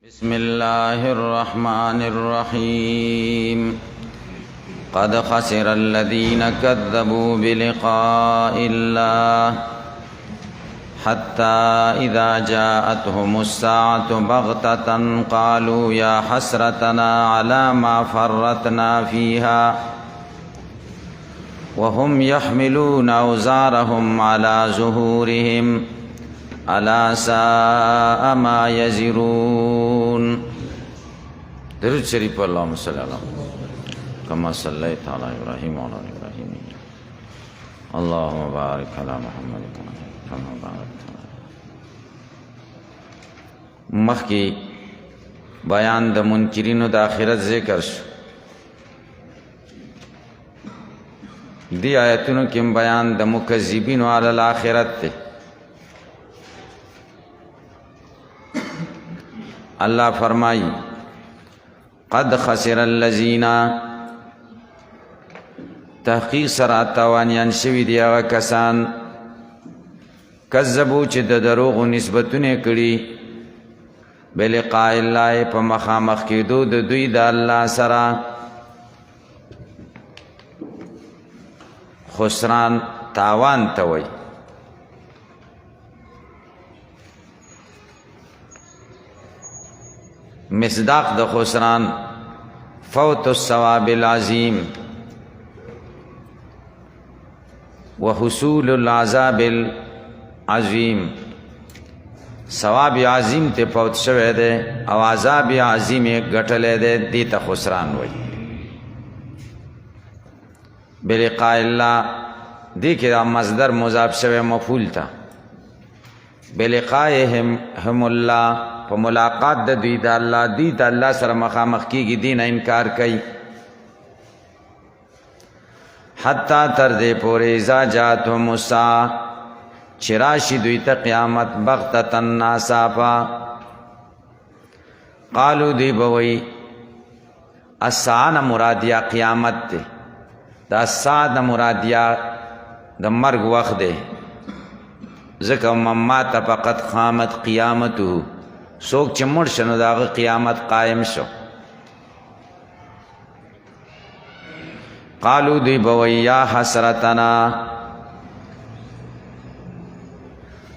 بسم الله الرحمن الرحيم قد خسر الذين كذبوا بلقاء الله حتى إذا جاءتهم الساعة بغتة قالوا يا حسرتنا على ما فرطنا فيها وهم يحملون أوزارهم على ظهورهم ألا ساء ما يزرون. درود شریف اللهم صل على كما صليت على إبراهيم وعلى آل إبراهيم اللهم بارك على محمد كما باركت على مخکی بیان د منکرینو د آخرت ذکر شو. دی آیتونو کې بیان د مکذبینو علی الاخرت ته. اللہ فرمائی قد خسر الذین تحقیق سرا تاوانیان شوی دی آغا کسان کذبو چې د دروغو نسبتونه کړي بلقاء الله په مخامخ کېدو د دوی د الله سره. خسران تاوان ته وایي. مصداق د خسران فوت الثواب العظیم وحصول العذاب العظیم. ثواب عظیم ته فوت شوه ده او عذاب عظیم ګټلې ده، دې ته خسران وایي. بلقاء الله دې کې مصدر مضاف شوه مفعول ته. بلقائهم هم الله په ملاقات د دوی د الله دی د الله سره مخامخ کیږي، دین انکار کوي. حتی تر دې پورې اذا جاءتهم الساعة چې راشي دوی ته قیامت بغتة ناڅاپه. قالو دوی به وایي الساعه نه مراد یا قیامت دی. دا الساعه نه مراد یا د مرګ وخت دی، ځکه من مات فقد قامت قیامته. سوک چې مړ شنو داغه قیامت قائم شو. قالو دی بوئی یا حسرتنا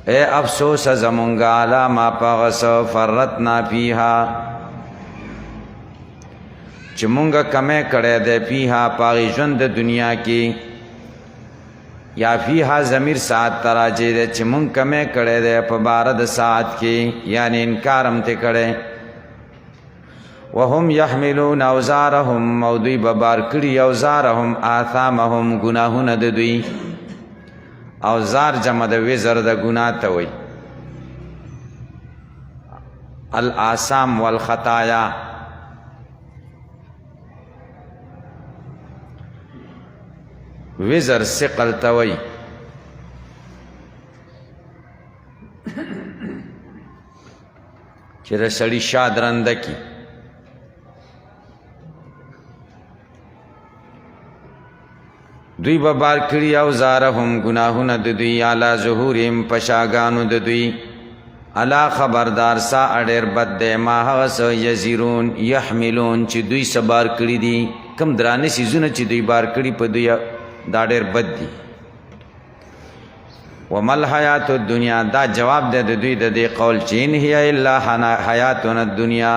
اے افسوس زمونگا علا ما پاغس فرطنا فیها چې مونگا کمے کڑے دے فیها پاغی ژوند دنیا کی. یا فیها ضمیر ساعت تراجی دے چې مونږ کمې کړی دی په باره د ساعت کې، یعنی انکار هم ته کړی. وهم یحملون اوزارهم او دوی به بار کړي اوزارهم آثامهم ګناهونه د دوی. اوزار جمع د وزر د ګناه ته وایي. الآثام والخطایا وزر ثقل توي. چې د سړي شا درنده کی دوی به بار کړي اوزارهم ګناهونه د دوی علی ظهورهم پشاګانو د دوی. الا خبردار سا اډیر بد دی ما هغه څه یزیرون یحملون چې دوی سبار کړي دي. کم درانه سیزونه چې دوی بار کړي په دوی دا ډېر بد دي. ومل حیات الدنیا دا جواب دی د دوی د دې قول چې ان هي الا حیاتنا الدنیا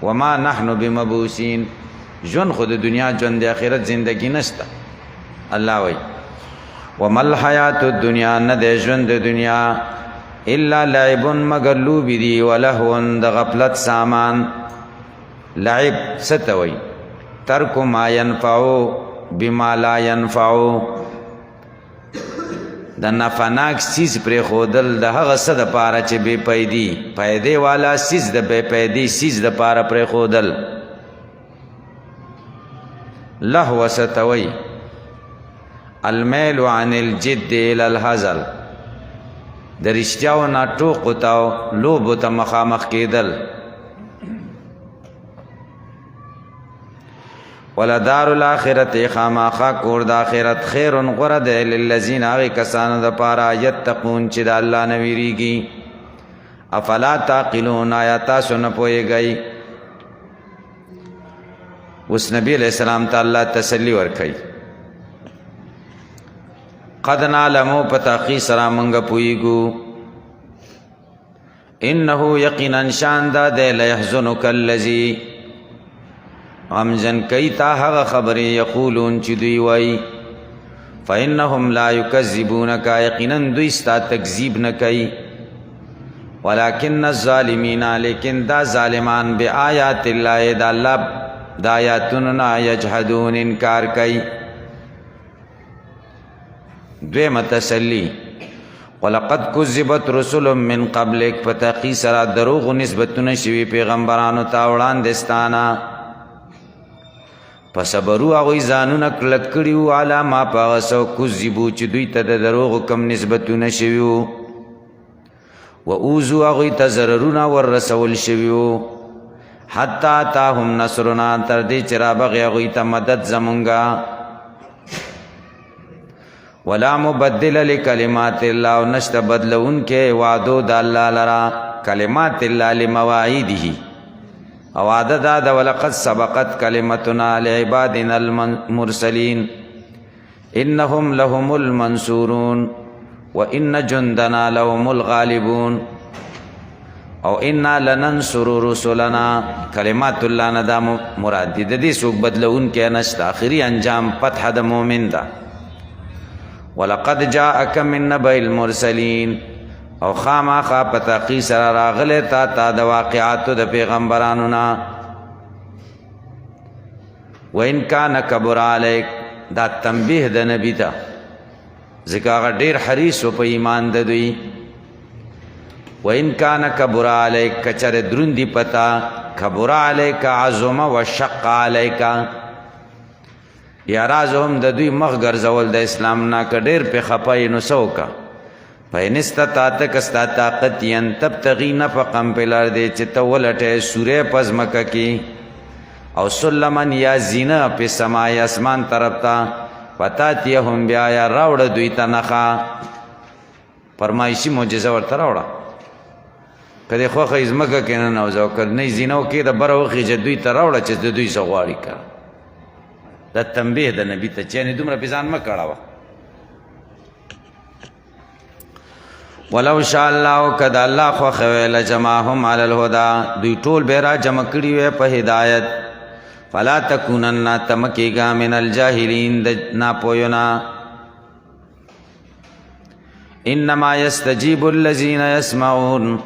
وما نحن بمبعوثین. ژوند خو د دنیا ژوند د آخرت زندگی نشته. الله وایي ومل حیات الدنیا نه دی ژوند د دنیا الا لعب مگر لوبې دي ولهو د غفلت سامان. لعب څه ته وایي؟ ترک ما ینفعو بما لا ينفعو. د نفعناک سیز پر خودل د هغه څه د پاره چې بے پیدي پیدې والا سیز د بے پیدي سیز د پاره پر خودل. لهو ستوي المیل عن الجد الى الهزل. د رښتیاو نه ټوکو تاو لوبو ته مخامخ کېدل. ولدار الاخرت خامخا کور د آخرت خیر غره ده للذین هغه کسانو د پاره یتقون چې د الله نه ویریږي. افلا تعقلون آیا تاسو نه پوهیږئ. اوس نبی علیہ السلام ته الله تسلی ورکوي قد نعلمو په تحقیق سره موږ پوهیږو انه یقینا شان دا دی لیحزنک الذی غمجن کوي تا هغه خبرې یقولون چې دوی وایي فإنهم لا یکذبونک یقینا دوی ستا تکذیب نه کوي ولكن الظالمین لیکن دا ظالمان بآیات الله دا الله دا آیاتنا یجحدون انکار کوي. دویمه تسلی ولقد کذبت رسل من قبلک په تحقیق سره دروغ نسبتونه شوي پیغمبرانو ته وړاندې پس صبرو هغوی ځانونه کلک کړي وو علی ما په هغه څه کذبو چې دوی ته د دروغو کم نسبتونه شوي وو و اوذوا هغوی ته ضررونه وررسول شوي وو حتی اتاهم نصرنا تر دې چې رابغې هغوی ته مدد زمونږه ولا مبدل لکلمات الله او نشته بدلونکې وعدو د الله لرا کلمات الله لمواعیده او وعده دا د ولقد سبقت کلمتنا لعبادنا المرسلین انهم لهم المنصورون وان جندنا لهم الغالبون او انا لننصر رسلنا کلمات الله نه دا مراد دي د دې څوک بدلونکې نشته آخري انجام فتح د مؤمن ده. ولقد جاءك من نبأ المرسلين او خامخا په تحقیق سره راغلی تا د واقعاتو د پیغمبرانو نه وان کان کبر علیک دا تنبیه د نبی ته ځکه هغه ډېر حریص و په ایمان د دوی وان کان کبر علیک کچر دروندی پتا کبر علیک عظم و شق علیک یا رازهم د دوی مخ ګرځول د اسلام نه که ډېر پې خفه نو څه وکړه فإن استطعت که ستا طاقت ین تبتغي نفقا په لار دی چې ته ولټې سورې په ځمکه کې او سلمن یا زینه په سمای اسمان طرف ته فتاتیهم بیا یا راوړه دوی ته نښه فرمایشي معجزه ورته راوړه که دې خوښه ځمکه کې ننوځه او که نه زینه وکړې د بره وخېږه دوی ته راوړه چې د دوی څه غواړي که دا تنبیه د نبی ته چې یعنې دومره پې ځان مه کړوه. ولو شاء الله که د الله خوښه وی لجمعهم علی الهدی دوی ټول به را جمع کړي وی په هدایت فلا تکونن ته مه کېږه من الجاهلین د ناپویو نه انما یستجیب الذین یسمعون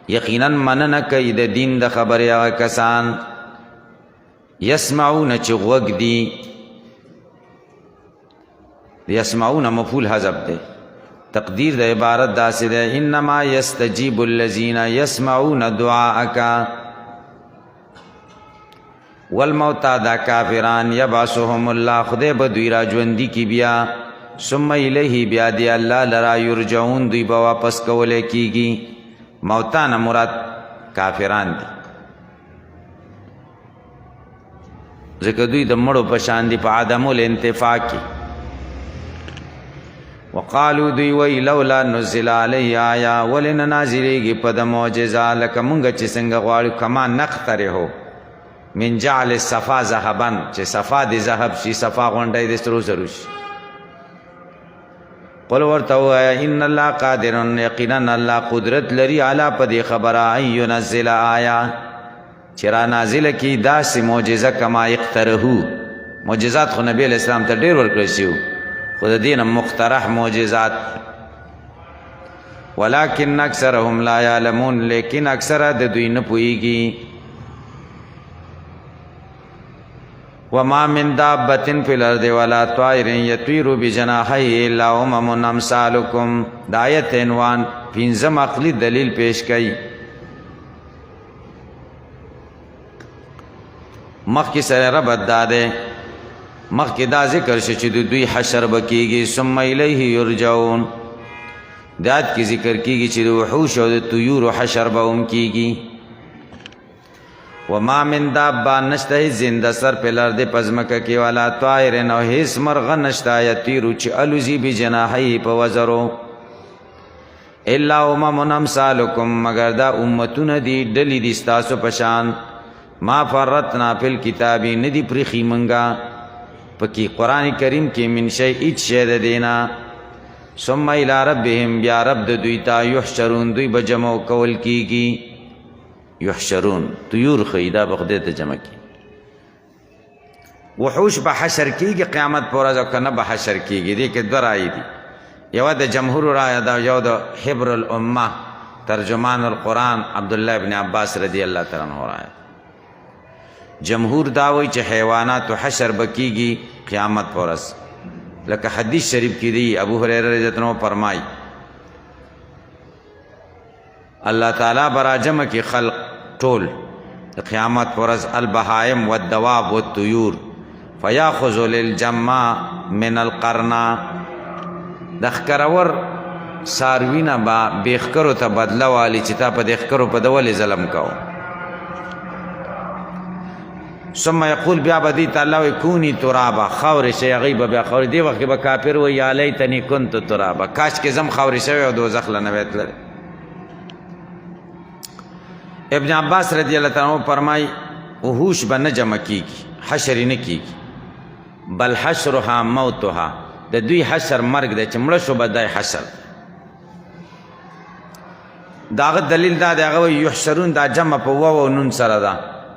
یقینا مننه کوي د دین د خبرې هغه کسان یسمعون چې غوږ دي یسمعون مفعول حذف دی تقدیر د عبارت داسې ده انما یستجیب الذین یسمعون دعاءک والموتى دا کافران یبعثهم الله خدای به دوی را ژوندي کی بیا ثم الیه بیا دی الله لرا یرجعون دوی به واپس کولی کیږي موتا نه مراد کافران دي ځکه دوی د مړو په شان دي په عدم الانتفاع کې وقالو دوی وی لولا نزل علی آیا ولن نازلیږي په د معجزه لکه مونږ چې څنګه غواړو کما نقترحو من جعل الصفا ذهبا چې صفا د ذهب شي صفا غونډی د سرو زرو شي قل ورته ووایه ان الله قادر یقینا الله قدرت لري علی په دې خبره ان ینزل آیا چې را نازله کی داسې معجزه کما اقترحو معجزات خو نبی علیہ السلام ته ډېر ورکړل شوي خو د دې نه مقترح معجزات ولکن اکثرهم لا یعلمون لیکن اکثره د دوی نه پوهیږي وما من دابة فی الارض ولا طائر یطیر بجناحیه الا امم امثالکم د آیت عنوان پنځم عقلي دلیل پیش کړي مخکې سره ربط دا دی مخکې دا ذکر شو چې د دوی حشر به کېږي ثم الیه یرجعون دا کې ذکر کېږي چې د وحوش او د طیورو حشر به هم کېږي وما من دابه نشته زنده سر په لارد په ځمکه کې ولا طائر او هیڅ مرغه نشته یطیرو چې الوزي بجناحیه په وزرو الا امم امثالکم مگر دا امتون دی ڈلی دی ستاسو پشان ما فرطنا فی الکتابی ندی پریخی منگا پکی قرآن کریم کی من شیء شید دینا ثم الى ربهم بیا رب دویتا یحشرون دوی بجمع کول کیگی یحشرون طیور خیدا بخدیت جمع کی وحوش بحشر کیگی قیامت پورا کنه بحشر کیگی دیکھ دو رائی دی یو د جمهور رائے دا یو د حبر الامه ترجمان القرآن عبداللہ ابن عباس رضی اللہ تعالیٰ عنہ رائے جمهور داوی چې حیوانات حشر بکیگی قیامت پورس لکه حدیث شریف کی دی ابو ہریرہ رضی اللہ عنہ فرمائی اللہ تعالیٰ برا جمع کی خلق طول قیامت پورس البہائم والدواب والطیور فیاخذ للجمع من القرنا دخکرور ساروینا با بیخکرو تا بدلا والی چی تا پا دیخکرو پا دولی ظلم کاؤ ثم یقول بیا با دیتا اللہ کونی ترابا خور شیغیب بیا خور دی وقت با کافر و یا لیتنی کنت ترابا کاش که زم خور شوی و دوزخ لنویت لرے ابن عباس رضی اللہ تعالیٰ عنہ فرمائی وحوش با نجمع کی حشری نکی بل حشرها موتها د دوی حشر مرگ ده چې مړه شو بدای حشر داغه دلیل دا دغه یحشرون دا جمع په واو او نون سره ده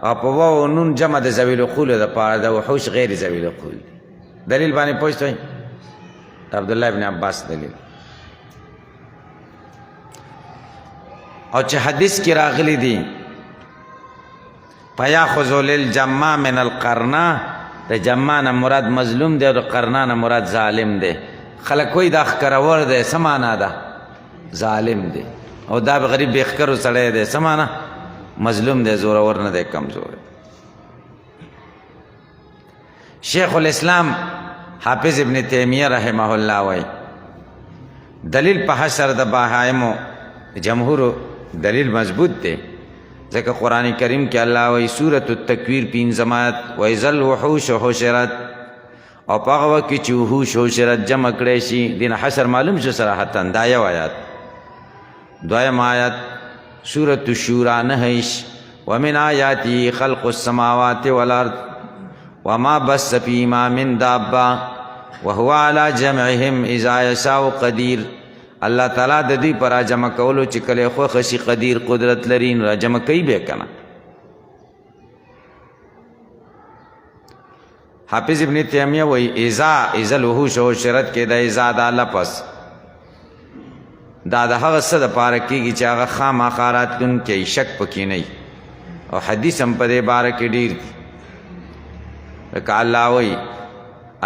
او په واو او نون جمع د ذویل القول ده پاره ده وحوش غیر ذویل القول دلیل باندې پوښتنه عبد الله ابن عباس دلیل او چې حدیث کې راغلی دی فیاخذ للجمع من القرنا د جمعنا مراد مظلوم دی او قرنانا مراد ظالم دی خلک کوئی دا خکرور دی سمانا دا ظالم دی او دا غریب بیخکرو سړی دی سمانا مظلوم دی زورور نه دی کمزور شیخ الاسلام حافظ ابن تیمیہ رحمہ اللہ وی دلیل په حشر د بهائمو جمهور دلیل مضبوط دی ذکر قرآن کریم کے اللہ وی سورة التکویر پینزم آیت وَإِذَا الْوُحُوشُ حُشِرَتْ او پاغوہ کی چی وحوش حشرت جمع کریشی دین حشر معلوم شو صراحتاً دا یو آیت دویم آیت سورة الشورى نحیش وَمِنْ آیَاتِهِ خَلْقُ السَّمَاوَاتِ وَالْأَرْضِ وَمَا بَثَّ فِيهِمَا مِنْ دَابَّةٍ وَهُوَ عَلَى جَمْعِهِمْ إِذَا يَشَاءُ قَدِيرٌ اللہ تعالیٰ د دوی پر راجمع کولو چې کله خوښ شي قدیر قدرت لري نو راجمع کوي به کنه حافظ ابن تیمیہ وی اذا الوحوش حشرت کې د اذا د لفظ دا د هغه څه د پاره کېږي چې هغه خامخا راتلونکی شک پکې نه او حدیث هم په دې باره کې ډېر دي لکه الله وی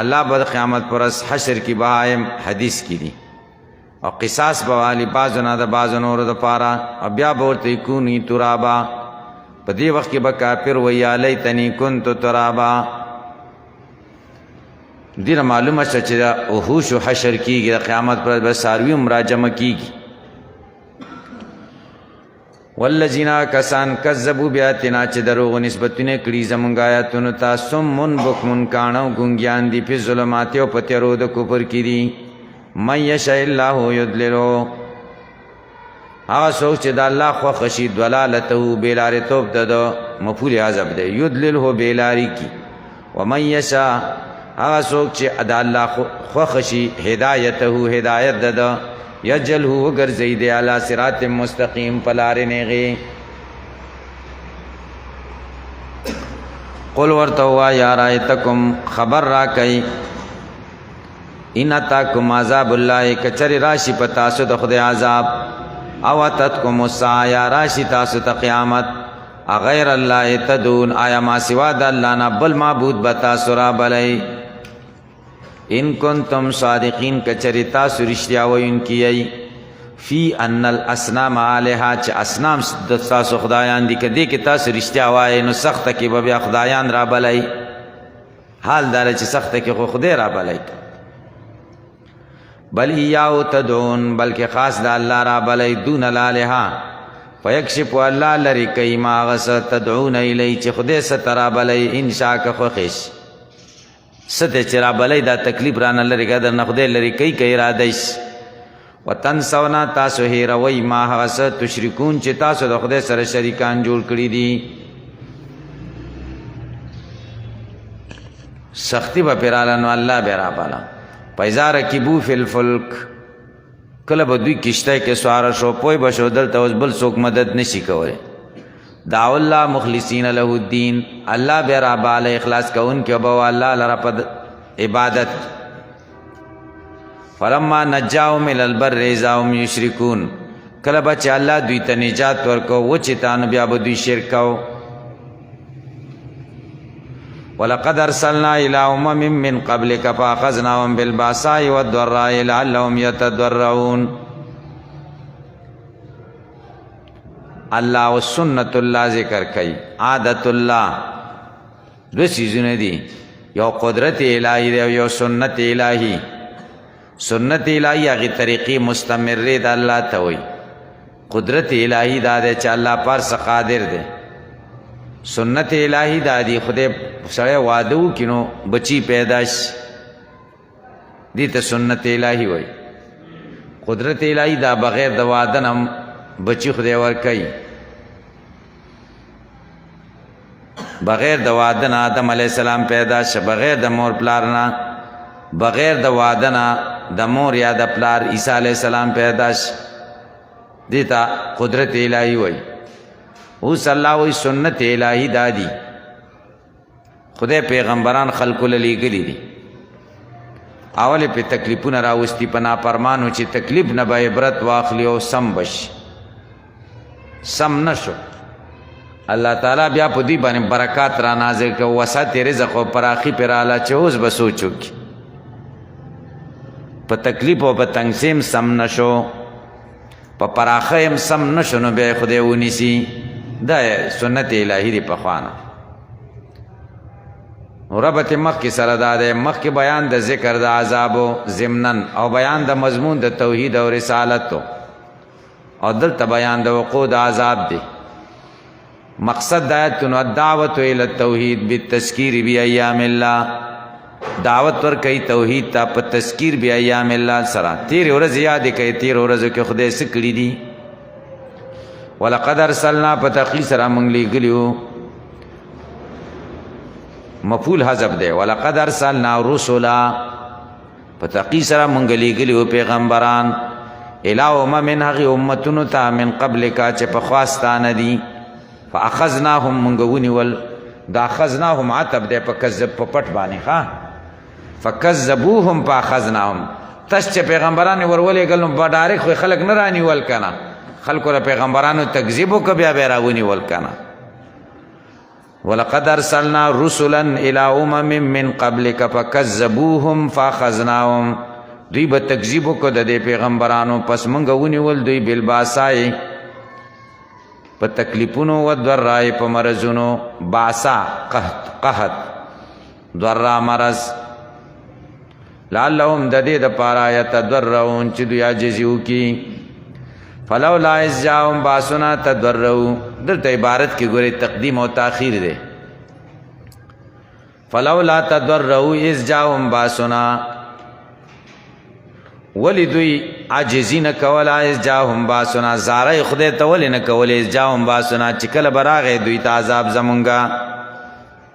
الله به د قیامت پر حشر کې بهایم حدیث کې دي او قصاص بوالی بعضو نا دا بعضو نورو دا پارا او بیا بورتی کونی ترابا پا دی وقت کی با کافر وی یا لیتنی کنتو ترابا دین معلوم ہے چی دا وحوش و حشر کی گی دا قیامت پر بس ساروی مراجمہ کی گی والذین کسان کذبوا بیاتنا چی دروغ نسبتنے کڑی زمونگ آیاتونو تا سمون بکمون کانو گنگیان دی پی ظلماتی و پتیرو دا کفر کی دی من یشاء اللہ یدللو آغا سوک چی دا اللہ خواہ خشید دلالتو بیلاری توب دا دا مفول عذب دے یدللو بیلاری کی ومن یشاء آغا سوک چی دا اللہ خواہ خشید ہدایتو ہدایت دا دا یجلہو وگرزی دے علی صراط مستقیم پلار نیغی قل ورطوا یا رائتکم خبر را کئی ان اتاکم عذاب اللہ کچر راشی پتاسو دا خود عذاب او اتتکم الساعة یا راشی تاسو تا قیامت اغیر اللہ تدون آیا ما سوا دا اللہ نا بل معبود بتاسو را بلائی ان کنتم صادقین کچر تاسو رشتیاوی ان کی فی ان الاسنام آلہا چھ اسنام تاسو خدایان دی کدی که تاسو رشتیاوی نو سخت کی ببیا خدایان را بلائی حال دارے چھ سخت کی خودی را بلائی بل ایاو تدعون بلکہ خاص دا اللہ را بلی دون الالہا فیکشف اللہ لری کئی ما غس تدعون ایلی چی خودے سترا بلی انشاء خوخش ستے چرا بلی دا تکلیف رانا لری قدر نخودے لری کئی ارادش وتنسونا تاسو هیروي ما هغه څه تشرکون چې تاسو د خدای سره شریکان جوړ کړي دي. سختی به پیراله نو الله به را بالا. فاذا رکبوا فی الفلک، کله به دوی کشته کې سوار شو پوی بشو دلته اوس بل څوک مدد نشي کولی. دعوا الله مخلصین له الدین، الله به را بالا اخلاص کوونکي به الله لره په عبادت. فلما نجاهم الى البر اذا هم یشرکون، کله به چې الله دوی ته نجات ورکو و چې تانو بیا به دوی شرک کو. ولقد ارسلنا الى امم من قبلك فاخذناهم بالباساء والضراء لعلهم يتضرعون. الله و سنت الله ذکر کوي، عادت الله دو سیزونه دي، یو قدرت الهی دی او یو سنت الهی. سنت الهی هغه طریقې مستمره د الله ته وي. قدرت الهی دا دی چې الله پر څه قادر دی. سنت الهی دا دی خدای سره وعده وکینو بچی پیداش دي ته سنت الهی وای. قدرت الهی دا بغیر د وعده هم بچی خدای ور کوي. بغیر د وعده نه آدم علی السلام پیدا شه، بغیر د مور پلار نه، بغیر د وعده نه د مور یا د پلار عیسی علی السلام پیدا شه. دي ته قدرت الهی وای. اوس الله وی سنت الهی دادی، خدای پیغمبران خلقو للیگلی دی. اول پی تکلیفونه راوستی په نافرمانو چې تکلیف نه به عبرت واخلی او سم بش. سم نشو الله تعالی بیا په دې باندې برکات را نازل کو، وسعت رزق او پراخي پراله چې اوس به سوچو کی په تکلیف او په تنگسیم سم نشو، په پراخه هم سم نشو، نو بیا خدای ونیسی. دا سنت الهی دی په خوانه. ربط مخ کی سره دا ده، مخ کی بیان د ذکر د عذاب ضمنن او بیان د مضمون د توحید او رسالت او دلته بیان د وقوع د عذاب دی. مقصد د آیتونو الدعوت الى التوحید بالتذکیر بایام الله، دعوت ور کوي توحید ته په تذکیر بایام الله سره. تیر ورځ یاد کوي، تیر ورځ کې خدای څه کړی دي. ولقد ارسلنا فتقی سره مونږ لېږلیو، مفعول حذف دی. ولقد ارسلنا رسلا، فتقی سره مونږ لېږلیو پیغمبران، الی امم هغې امتونو ته من قبلک چې پخواستانه دي. فاخذناهم مونږ ونیول. دا اخذناهم عتب دی په کذب په پټ باندې ښه. فکذبوهم فاخذناهم، تش چې پیغمبران ور ولېږل نو به ډایرک خو خلک نه رانیول که نه، خلکو را پیغمبرانو تکذیب وکړه بیا به یې راونیول که نه. ولقد ارسلنا رسلا الى امم من قبلك فكذبوهم فاخذناهم، دوی به تکذیب وکړه د دې پیغمبرانو، پس موږ ونیول دوی بالباسای په تکلیفونو و ضراء په مرضونو. باسا قحط، ضراء مرض. لعلهم د دې دپاره یتضرعون چې دوی عاجزي وکړي. فلولا اذ جاءهم باسنا تضرعوا، دلته عبارت کې ګورئ تقدیم او تاخیر دی. فلولا تضرعوا اذ جاءهم باسنا، ولی دوی عاجزی نه کوله. اذ جاءهم باسنا، زاره خدای ته ولې نه کوله. اذ جاءهم باسنا، چې کله به راغی دوی ته عذاب زمونږه.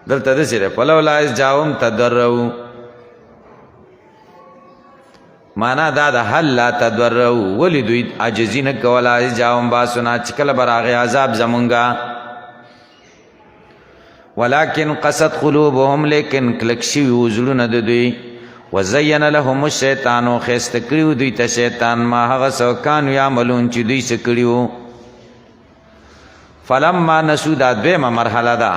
دلته داسې دی فلولا اذ جاءهم تضرعوا، معنا دا ده هل لا تضرعوا، ولی دوی عاجزی نه کوله. اذ جاءهم باسنا، چې کله به راغی عذاب زمونږه. ولكن قست قلوبهم، لیکن کلک شوي زړونه د دوی. وزین لهم الشیطان، خیسته کړي دوی ته شیطان ما هغه څه کانو یعملون چې دوی څه کړي وو. فلما نسوا، دا دویمه مرحله ده.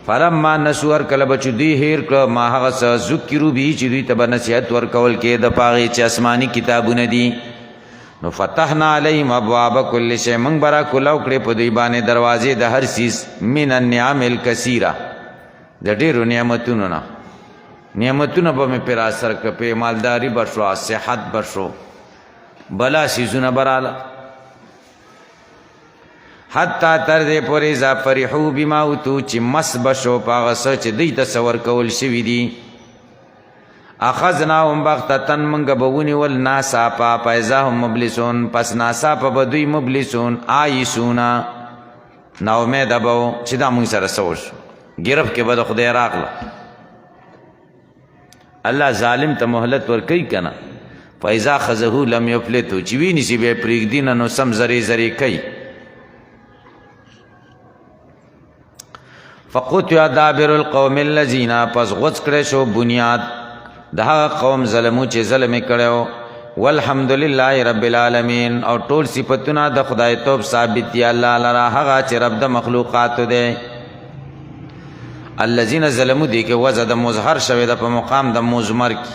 فلما نسوا، هر کله به چې دوی هیر کړه ما هغه څه ذکروا به چې دوی ته به نصیحت ورکول کېده په هغې چې آسماني کتابونه دي. نو فتحنا علیهم ابواب کل شی، موږ به راکولاو کړې په دوی باندې دروازې د هر څیز. من النعم الکثیره، د ډېرو نعمتونو نه. نعمتونه به مې پرې اثر کړه، پې مالداري به شوه، صحت به شو، بلا سیزونه به راله. حتی تر دې پورې اذا فرحوا بما اوتوا، چې مس به شو په هغه څه چې دوی ته څه ورکول شوي دي. اخذناهم بغتتن منگا بونی والناساپا پیزاهم مبلسون پس ناساپا بدوی مبلسون آئیسونا نا امید ابو چی دا منگ سر سوش گرفت که بدا خدای راقلا اللہ ظالم تا محلت ورکی کنا فیضا خزہو لم یفلتو چوی نیسی بے پریگ دینا نو سم زری زری کئی فقطع دابر القوم الذین پس غوڅ کړی شو بنیاد د هغه قوم ظلمو چې ظلم یې کړی والحمدلله رب العالمین او ټول صفتونه د خدای توب ثابت دی الله لرا هغه چې رب د مخلوقاتو دی الذین ظلموا دی کې وزه د مظهر شوی د په مقام د مضمر کې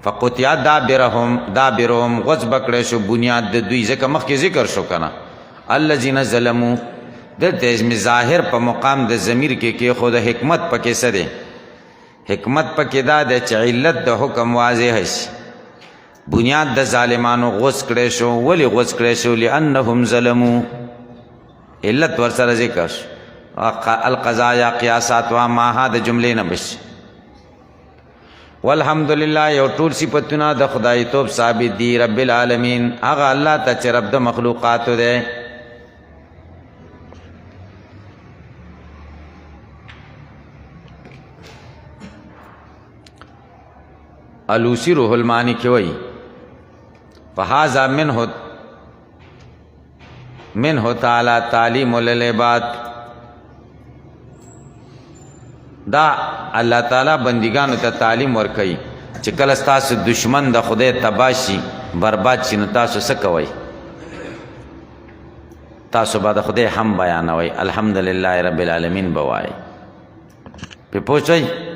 فقطع دابرهم غوڅ بکړی شو بنیاد د دوی ځکه مخکې ذکر شو کنه الذین ظلموا دلته اسم ظاهر په مقام د ضمیر کې خود حکمت پکې څه دی حکمت پکې دا ده چې علت د حکم واضح شي بنیاد د ظالمانو غوڅ کړی شو ولی غوڅ کړی شو لانهم ظلموا علت ورسره ذکر شو القضایا قیاسات و ماها د جملې نه بش والحمدلله یو ټول صفتونه د خدای توب ثابت دی رب العالمین هغه الله ته چې رب د مخلوقاتو دی الوسی روح المانی کی وئی فہذا منہ تعالی تعلیم للعباد دا اللہ تعالی بندگانو ته تعلیم ورکئی چې کله ستاسو دشمن د خدای تباشی برباد شي نو تاسو څه کوئ تاسو به د خدای هم بیانوئ الحمدلله رب العالمین بوای په پوښتنه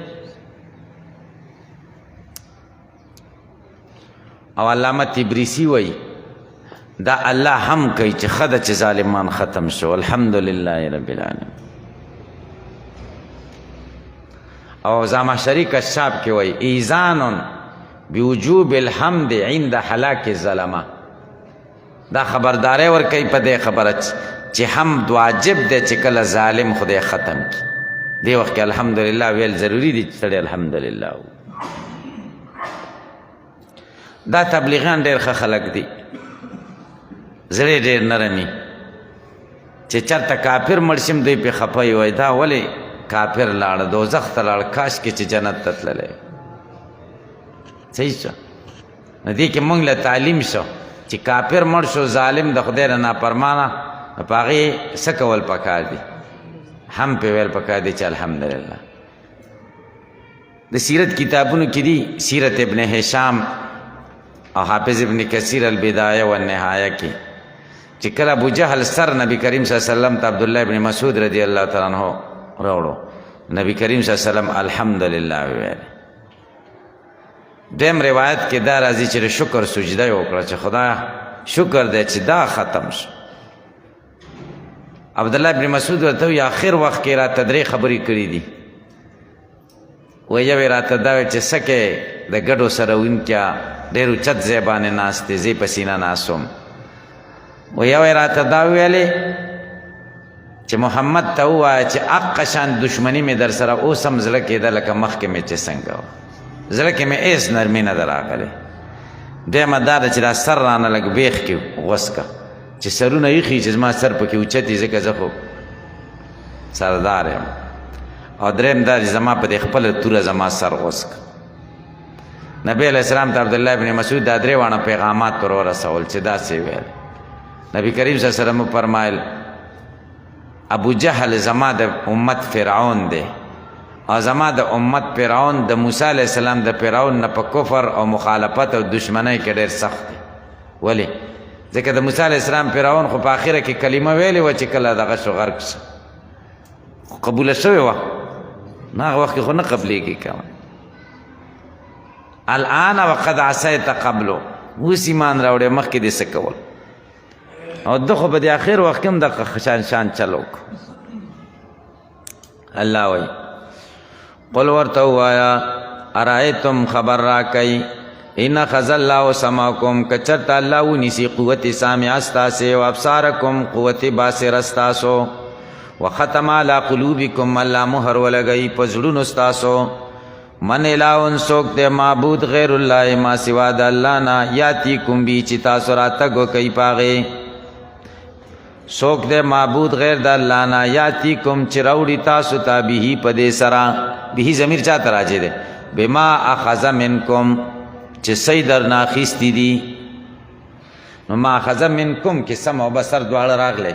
او علامه تبریسی وی دا الله هم کوي چې خدای چې ظالمان ختم شو الحمدلله رب العالمین او زمخشری کشاف کې وی ایذان بوجوب الحمد عند هلاك الظلمه دا خبرداري ور کوي په دې خبره چې حمد واجب دی چې کله ظالم خدای ختم کی دی وخت کې الحمدلله ویل ضروری دي چې الحمدلله دا تبلیغان ډېر ښه خلک دي زړه ډېر نرمي چې چرته کافر مړ شم دوی پې خفه وای دا ولې کافر لاړه دوزخ ته لاړه کاش کې چې جنت ته تللی صحیح شو نو دې کې موږ له تعلیم شو چې کافر مړ شو ظالم د خدای نه نافرمانه په هغې څه کول پکار دي هم پې ویل پکار دي چې الحمدلله د سیرت کتابونو کې دي سیرت ابن هشام او حافظ ابن کثیر البدایه والنهایه کې چې کله ابو جهل سر نبی کریم صلی الله علیه وسلم ته عبدالله ابن مسعود رضی الله تعالی عنہ راوړو نبی کریم صلی الله علیه وسلم الحمدلله ویل دیم روایت کې دا راځي چې شکر سجده وکړه چې خدای شکر دی چې دا ختم شو عبدالله ابن مسعود ورته وی آخر وخت کې راته درې خبرې کړې دي ویې راته دا وی چې سکه د ګډو سره وینکیا ډېر اوچت ځای باندې ناست دی زه په سینه ناست وم ویې راته دا ویلې چې محمد ته ووایه چې حق شان دشمني مې در سره اوس هم زړه کېده لکه مخکې مې چې څنګه وه زړه کې مې هېڅ نرمي نه ده راغلې دویمه دا ده چې دا سر رانه لږ بیخ کې غوڅ که چې سرونه ایښي چې زما سر پکې اوچت وي ځکه زه خو سردار یم او دریم دا چې زما په دې خپله توره زما سر غوڅ که نبی علیہ السلام ته عبدالله ابن مسعود دا درې واړه پیغامات ور ورسول چې داسې ویل نبی کریم صلی الله علیه وسلم فرمایل ابو جهل زما د امت فرعون دی او زما د امت فرعون د موسی علیہ السلام د فرعون نه په کفر او مخالفت او دشمنی کې ډېر سخت دی ولې ځکه د موسی علیہ السلام فرعون خو په آخره کې کلمه ویلې وه چې کله دغه شو غرق شو خو قبوله شوې وه نه هغه وخت کې خو نه قبلېږي که الان وقد عصیت قبلو اوس ایمان راوړی مخکې دې څه کول او ده خو په دې اخر وخت کې هم دغه شان چل وکړو الله وایي قل ورته ووایه ارایتم خبر راکئ ان اخذ الله سمعکم که چېرته الله ونیسي قوت سامعه ستاسې او ابصارکم قوت باصره ستاسو وختم علی قلوبکم الله مهر ولګوي په زړونو ستاسو من الہون سوک دے معبود غیر اللہ ما سوا دا اللہ نا یاتی کم بی چی تاسو راتگو کئی پاغے سوک دے معبود غیر دا اللہ نا یاتی کم چی روڑی تاسو تا بیہی پدے سرا بیہی ضمیر چاہتا راجے دے بما اخذ منکم چی سی در ناخیستی دی نو ما اخذ منکم کی سمع و بسر دوار راگ لے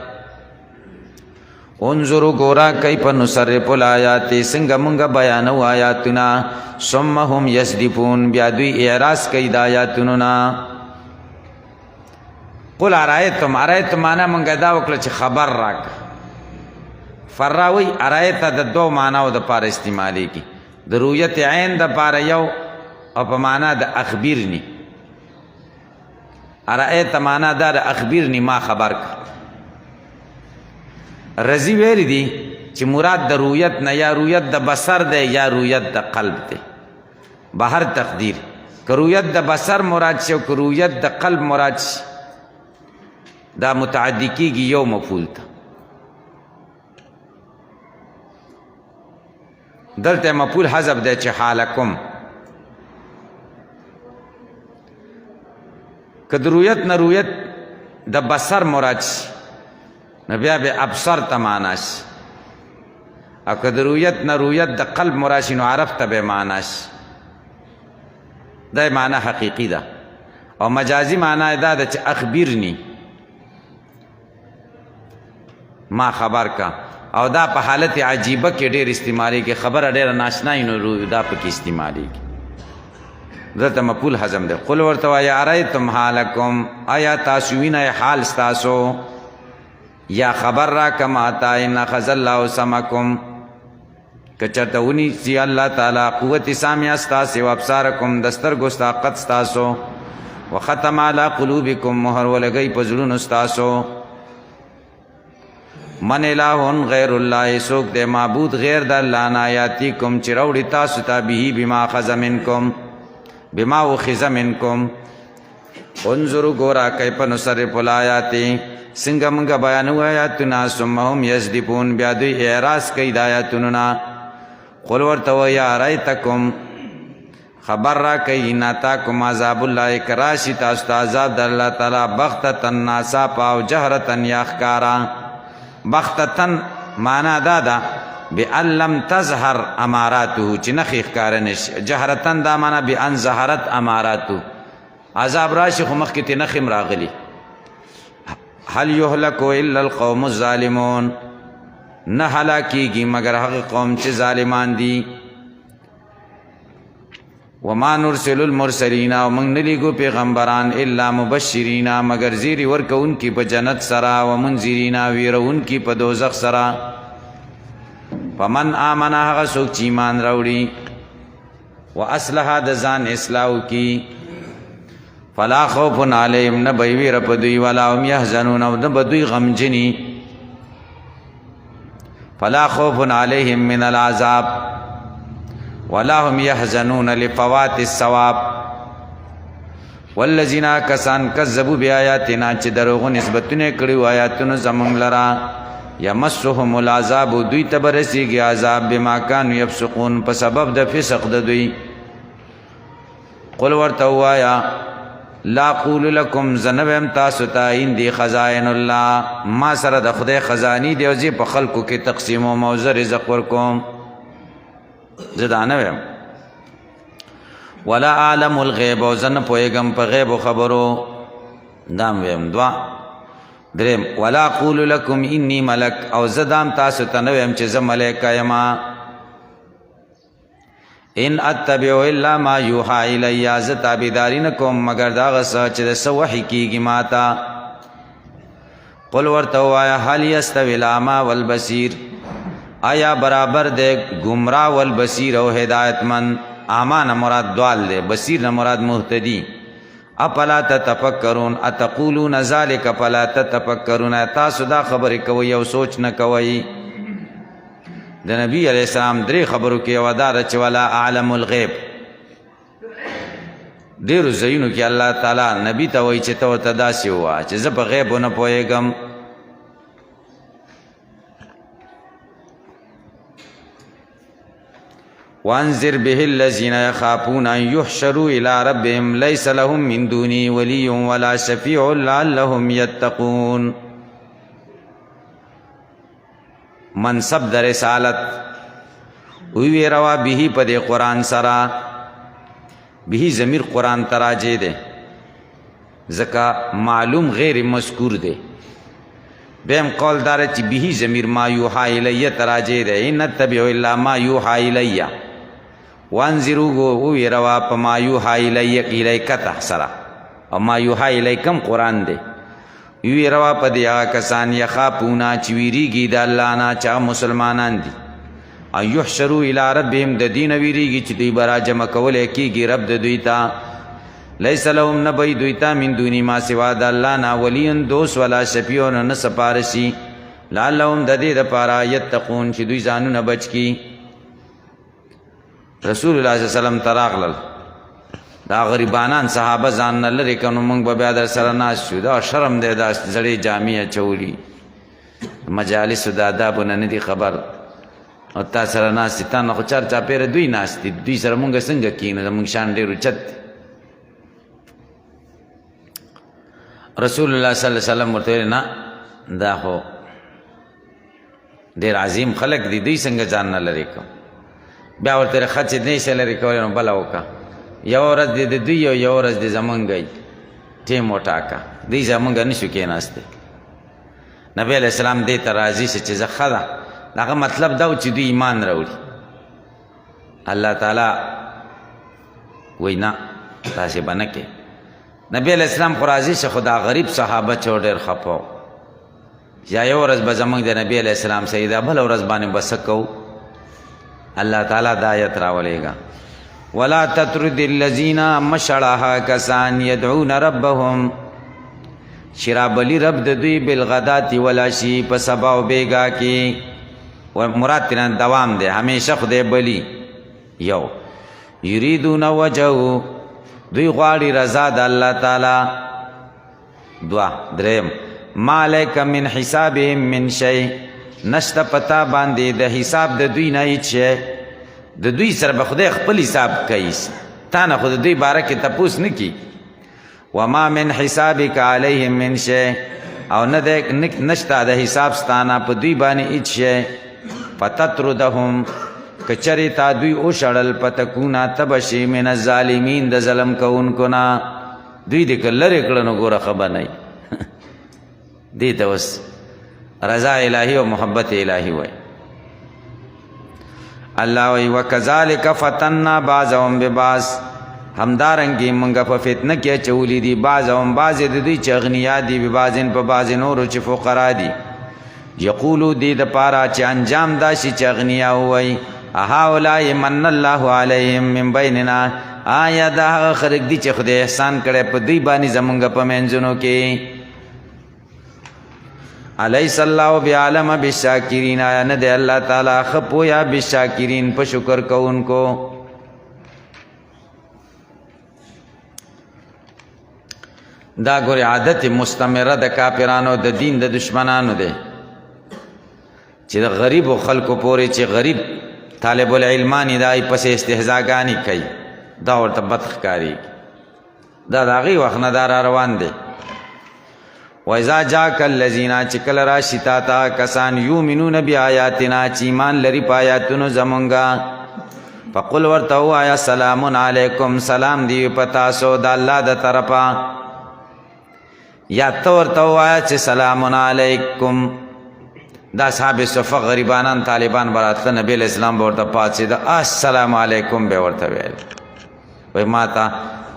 انظرو گورا کیف نصرف الآیات سنگ منگ بیانو آیاتنا ثم هم یصدفون بیا دوی اعراض کئی دا آیاتنا قل ارائیتم مانا منگ دا وکل چه خبر راک فراوی ارائیت دا دو ماناو دا پار استعمالی کی دا رویت عین دا پار یو او پا مانا دا اخبیرنی ارائیت مانا دا اخبیرنی ما خبر کا رضی ویلی دی چې مراد د رویت نه یا رویت د بصر دی یا رویت د قلب دی بهر تقدیر که رویت د بصر مراد شي او که رویت د قلب مراد شي دا متعدی کیږي یو مفعول ته دلته مفعول حذف دی چې حالکم که د رویت نه رویت د بصر مراد شي نو بیا به ابصر ته معناش او که د رویت نه رویت د قلب مراشي نو عرفت به معناش دا معنی حقیقی ده او مجازی معنی دا ده چې اخبرنی ما خبر کا او دا په حالت عجیبه کې ډېر استعمالي کې خبره ډېره ناشنای نو دا پکې استعمالي دلته مفعول حزم ده قل ورته وایه ارایتم حالکم آیا تاسو وینئ حال ستاسو یا خبر را کما تا ان اخذ الله سمکم کچرتونی سی اللہ تعالی قوت سامع استاسو ابصارکم دستر گستاقت استاسو وختم علی قلوبکم مہر ولگئی پزلون استاسو من الہون غیر اللہ سوک دے معبود غیر دا اللہ نایاتیکم چروڑی تاسو تا بیہی بما اخذ منکم بما اخذ منکم انظرو گورا کیپ نصرف الآیاتی سنگ منگا بیانو آیاتنا سمهم یزدفون بیا دوی اعراض کئی دا آیاتنا قل ورتو یا رایتکم خبر را کئی ناتاکم عذاب اللہ کراشی تاستا عذاب در اللہ تعالی بغتتن ناساپا و جہرتن یاخکارا بغتتن مانا دادا بی ان لم تظہر اماراتو چی نخیخ کارنش جہرتن دا مانا بی ان ظہرت اماراتو عذاب راشی خمخ کتی نخیم راغلی حل یهلکو الا القوم الظالمون نہ ہلاکیگی مگر حق قوم چه ظالمان دی وما نرسل المرسلین ومن نلیگو پیغمبران الا مبشرین مگر زیری ورکو ان کی پا جنت سرا ومنذرین ویرو ان کی پا دوزخ سرا فمن آمنا حق سوک چیمان روڑی و اصلحا دزان اصلاحو کی فلا خوف علیہم نبیوی رپدوی ولا هم یحزنون نبدوی غمجنی فلا خوف علیہم من العذاب ولا هم یحزنون لفوات الثواب والذین کسان کذبوا بآیاتنا چې دروغ نسبتونه کړي آیاتونو زمون لرا یمسهم العذاب دوی تبرسیږي عذاب بما كانوا یفسقون په سبب د فسق د دوی قل ورته وایا لا قول لکم زنبم تاسو تا اندی خزائن اللہ ما سر د خدای خزانی دیوزی په خلقو کې تقسیم و موزه رزق ورکوم زدانویم ولا عالم الغیب و زن پویگم په غیب و خبرو دام ویم دوا درم ولا قول لکم انی ملک او زدام تاسو تنویم چې زه ملائکه یما ان اتبعو الا ما یوحا الی ز تابعداری نکوم مگر دا غسه چې د سو وحی کیږي ماتا قل ورته وایا هل یستوی الاعمى والبصیر آیا برابر دے گمراہ والبصیر او ہدایت من اعمى نہ مراد دوال دے بصیر نہ مراد مهتدی اپلا تتفکرون اتقولون ذلک فلا تتفکرون تاسو دا خبر کوي او سوچ نہ کوي د نبی علیہ السلام درې خبرو کې ودار چې ولا اعلم الغیب ډیرو ځایونو کې الله تعالی نبی ته وایي چې ته ورته داسې ووایه چې زه په غیب نه پوهېږم وانذر به الذين يخافون ان يحشروا الى ربهم ليس لهم من دونه ولي ولا شفيع لعلهم يتقون. منصب در رسالت وی روا به پد قرآن سرا به ضمیر قرآن تراجے دے زکا معلوم غیر مذکور دے. بیم قول دار چی به ضمیر ما یوحا الی تراجے دے ان نتبع الا ما یوحا الی وانذروا گو وی روا پا ما یوحا الیک تحسرا او ما یوحا الیکم قرآن دے. وی روا پا دیا کسان یخافونا چویریگی دا اللہ نا چا مسلمانان دی ان یحشروا الى ربهم د دین ویریگی چی دوی برا جمع کولے کیگی رب د دویتا لیس لهم نبی دویتا من دونی ما سوا دا اللہ نا ولین دوست ولا شفیون نسپارسی لعلهم د دې دپارا یتقون چی دوی زانو نبچ کی. رسول اللہ صلی اللہ علیہ وسلم تراغلل دا غریبانان صحابه ځان نه لرې کنو موږ به بیا در سره ناست شو. دا شرم دی دا زړې جامې اچولي مجالسو د آدابو نه نه دي خبر او تا سره ناست دي تا نه خو چار چاپېره دوی ناست دي دوی سره مونږ څنګه کښېنو زموږ شان ډېر اوچت دی. رسول الله صلی الله علیه وسلم ورته ویل نه دا خو ډېر عظیم خلک دي دوی څنګه ځان نه لرې کوم. بیا ورته ښه چې نه شي لرې کولی نو بله وکړه یو ورځ دې د دوی او یو ورځ دې زمونږ وي ټیم وټاکه دوی زمونږ نه شو کېناستی. نبی علیہ السلام دې ته راضي شي چې زه ښه ده هغه مطلب دا و چې دوی ایمان راوړي. الله تعالی وایي نه تاسې به نه کې. نبی علیہ السلام خو راضي شه خو دا غریب صحابه چې ډېر خفه و یا یو ورځ به زمونږ د نبی علیہ السلام صحیح ده بله ورځ باندې به څه کوو. اللہ تعالیٰ دا آیت راولے گا ولا تطرد الذین مشڑاها کسان یدعون ربهم شرابلی رب دوی بالغدات والعشی په سبا او بیگا کی مراد تینا دوام دے ہمیشہ خدای بلی یو یریدون وجهه دوی غواړي رضا د الله تعالی. دوا دریم ما علیک من حسابهم من شیء نشته پتا باندې د حساب د دوی نه هیڅ شی د دوی سره به خدای خپل حساب کوي تا نه خو د دوی باره کې تپوس نه کی. وما من حسابک علیهم من شی او نشته د حساب ستانه په دوی باندې هیڅ شی. فتطردهم کچری تا دوی او شړل پتکونا تبشی من الظالمین د ظلم کوونکو نه دوی دې که لرې کړه نو ګوره ښه به نه دې ته اوس رضا الہی و محبت الہی وی. اللہ وی وکذالک فتننا بعضهم ببعض همدارنگی منگا پا فتنہ کیا چولی دی بعضهم بعض دوی چه اغنیا دی ببعضن پا بعض نورو چه فقرا دی یقولو دی دا پارا چه انجام داشی چه اغنیا ہوئی اهاولائی من اللہ علیہم من بیننا آیا دا خرق دی چه خود احسان کرے پا دوی بانی زمونگا پا منزنو کی علیس اللہ بعالم بالشاکرین آیا ندے اللہ تعالی خپویا بالشاکرین پا شکر کو ان کو. دا گوری عادت مستمره د کافرانو د دین د دشمنانو دے چې د غریب و خلقو پوری چې غریب طالب العلمانی دای پس استهزاګانی کوي دا ورته بدخکاری دا داغي وخت نه دار روان دي. وَإِذَا جَاءَكَ الَّذِينَ چکل راشی تا کسان یومنون بِآیاتنا چی ایمان لري پایاتونو زمونگا فقل ورتو آیا سلام علیکم سلام دی پتاسو دا اللہ دا طرفا یا تو ورتو آیا چی سلام علیکم دا صحاب صفا غریبانان طالبان براتل نبی علیہ السلام بورتا پاسی دا السلام علیکم بے ورتا ویل وی ماتا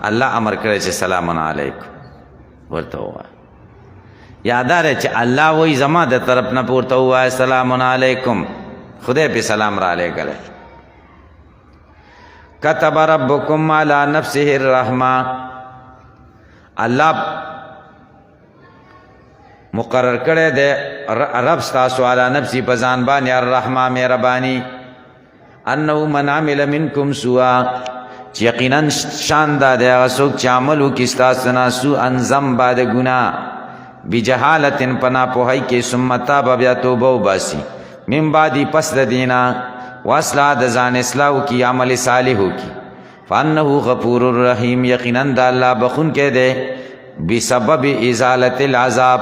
اللہ امر کرے چی سلام علیکم ورتا ہوا یادار ہے چی اللہ وی زمان دا طرف نا پورتا ہوا ہے سلام علیکم خدای پی سلام را لے گلے. کتب ربکم علی نفسه الرحمہ اللہ مقرر کرے دے رب ستاسو علی نفسی پزان بانی الرحمہ مہربانی انہو من عمل منکم سوا یقیناً شاندہ دے غسوک چی عملو کستاسنا سو انزم بعد گناہ بجہالتن پنا پوہائی کے سمتا بیا توبہ باسی من بعدی پس دینا واصلح د ځان اصلاح کی عمل صالح کی فانه غفور الرحیم یقینا د الله بخون کې ده بسبب ازالت العذاب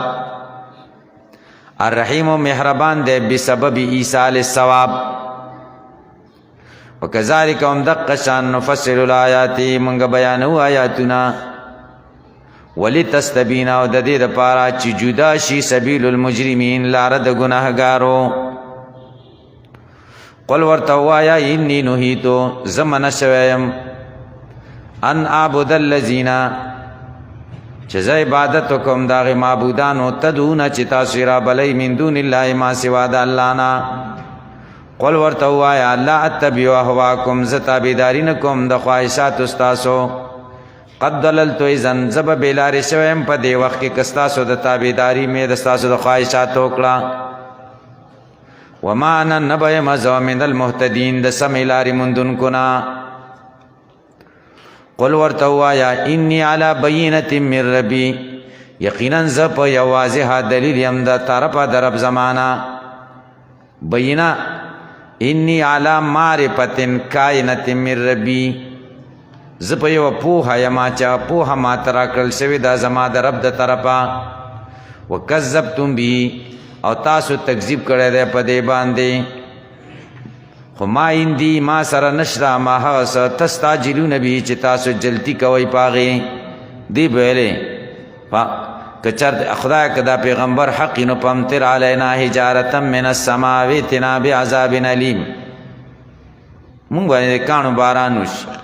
الرحیم مهربان ده بسبب ایصال الثواب وکذالک هم دقشان نفصل الآیات منګ بیانو آیاتنا ولتستبین او د دې لپاره چې جدا شي سبیل المجرمین لار د ګناهګارو قل ورته وایا انی نهیتو زمن شویم ان اعبد الذین چې زه عبادت کوم داغه معبودانو تدون چې تاسو را بلې من دون الله ما سوا د الله نه قل ورته وایا لا اتبع اهواکم ز تابعداري نکوم د خواهشات استاسو قد دللت اذن زب بلار شویم په دی وخت کې کستاسو د تابعداري مې د استاسو د خواهشات وکړه وما انا نبئ مزو من المهتدين د سمیلار مندن کنا قل ورته وایا انی علی بینه من ربی یقینا ز په یوازه دلیل یم د طرفه درب زمانہ بینه انی علی معرفه کائنه من ربی ز په یو پوها یما چا پوها ما ترا کړل شوی دا زما د رب د طرفه وکذبتم به او تاسو تکذیب کړی دی په دې باندې خو ما اندي ما سره نشته ما هغه څه تستعجلون به چې تاسو جلدي کوئ په هغې دی ویلې که چېرته خدای که دا پیغمبر حق نو فامطر علینا حجارة من السماء وائتنا بعذاب علیم مونږ باندې کاڼو باران وشي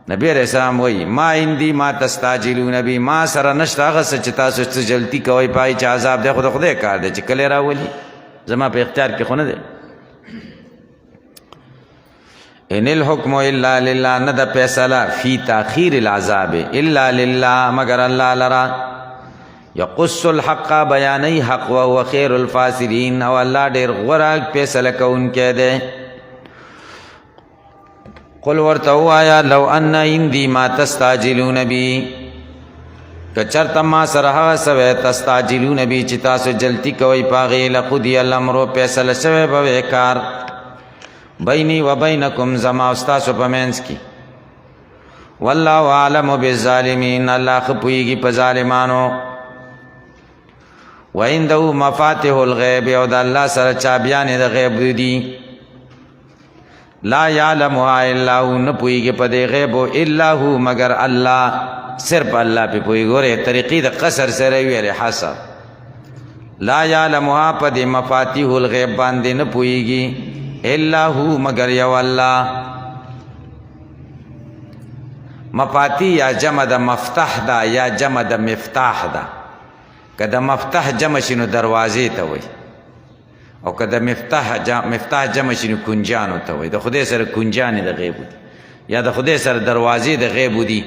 نبی علیہ السلام وی ما اندی ما تستعجلون بی ما سره نشته هغه څه چې تاسو څه جلدي کوئ پای چې عذاب دی خو د خدای کار دی چې کله راولي زما په اختیار کې خو نه دی ان الحکم الا لله نه د فیصله فی تاخیر العذاب الا لله مگر الله لرا یقص الحق بیانی حق وهو خیر الفاصلین او الله ډیر غوره فیصله کوونکی دی قل ورته وایا لو ان عندي ما تستعجلون بي کچرته ما سره هغه سوی تستعجلون بي چې تاسو جلدی کوئ پاغې لقضی الامر فیصله شوی به کار بیني و بینکم زما استاسو په منځ کې والله اعلم بالظالمین الله خپويږي په ظالمانو وعنده مفاتيح الغیب او د الله سره چابیان د غیب دي لا یعلمها الا هو نه پوهیږي په دې غیب الا هو مگر الله صرف الله په پوهیږي ګوره طریقې د قصر سره ویل حسب لا یعلمها په دې مفاتيح الغیب باندې نه پوهیږي الا هو مگر یو الله مفاتيح یا جمع د مفتاح دا یا جمع د مفتاح دا کله مفتاح جمع شنو دروازې ته وي او کده مفتاح جمع شنو کنجانو ته وي د خدای سره کنجان د غیب دي یا د خدای سره دروازې د غیب دي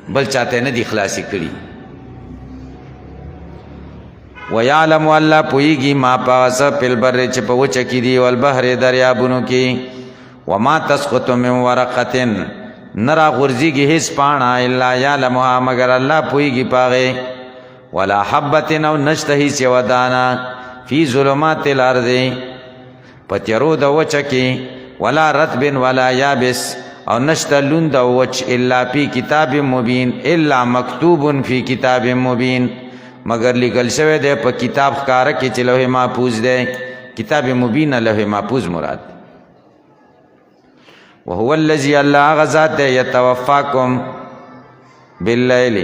بل چاته نه دي خلاصي کړي ويعلم الله پويږي ما پاس پل بر چې په وچ کې دي ول بحر دریابونو کې وما تسقط من ورقه نرا غرزيږي هیڅ پاڼه الا يعلمها مگر الله پويږي پاغه ولا حبه نو نشته هیڅ ودانا فی ظلمات الارض پتیرو د وچکی ولا رطب ولا یابس او نشته لوند او وچ الا فی کتاب مبین الا مکتوب فی کتاب مبین مگر لیکل شوی دی په کتاب ښکارا کې چې لوح محفوظ دی کتاب مبین لوح محفوظ مراد وهو الذی الله غزاد یتوفاکم باللیل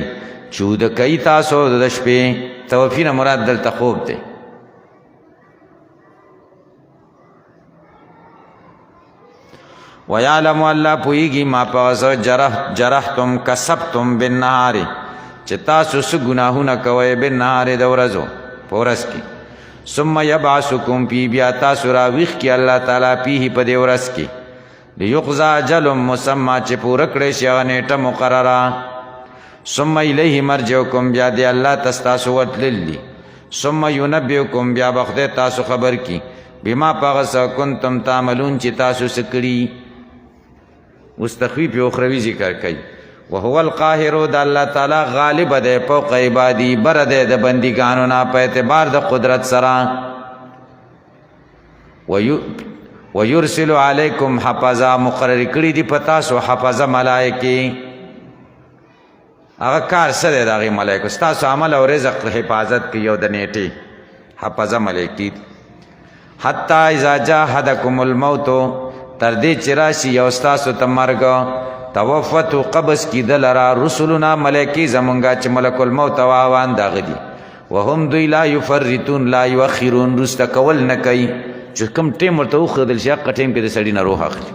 چود کای تاسو د شپې توفینا مراد دلته خوب دی ويعلم الله پويږي ما پاس جرحتم کسبتم بالنهار چې تاسو څه ګناهونه کوي بالنهار د ورځو پورس کې ثم يبعثكم في بیا تاسو را ویخ کې الله تعالی پیه په دې ورځ کې ليقضى اجل مسمى چې پوره کړی شي نیټه مقرره ثم الیه مرجعکم بیا دې الله تاسو وتللی ثم ينبئکم بیا بخده تاسو خبر کی بما پاغس کنتم تعملون چې تاسو سکړي مستخفیف اخروی ذکر کوي وهو القاهر د الله تعالی غالب ده فوق عبادی بر ده د بندګانو نه په اعتبار د قدرت سره ويرسل علیکم حفظا مقرر کړي دي پتا سو حفظا ملائکه هغه کار سره دغه ملائکه ستاسو عمل او رزق حفاظت کوي او د نیټه حفظا ملائکه حتی اذا جاء الموت تر دې چې راشي یو ستاسو ته مرګ توفتو قبض کی دلرا رسولنا ملائکه زمونږه چې ملک الموت واوان دغه دي وهم دوی لا یفرطون لا یؤخرون رست کول نه کوي چې کوم ټیم ورته وخدل شي هغه ټیم کې د سړي نه روح اخلي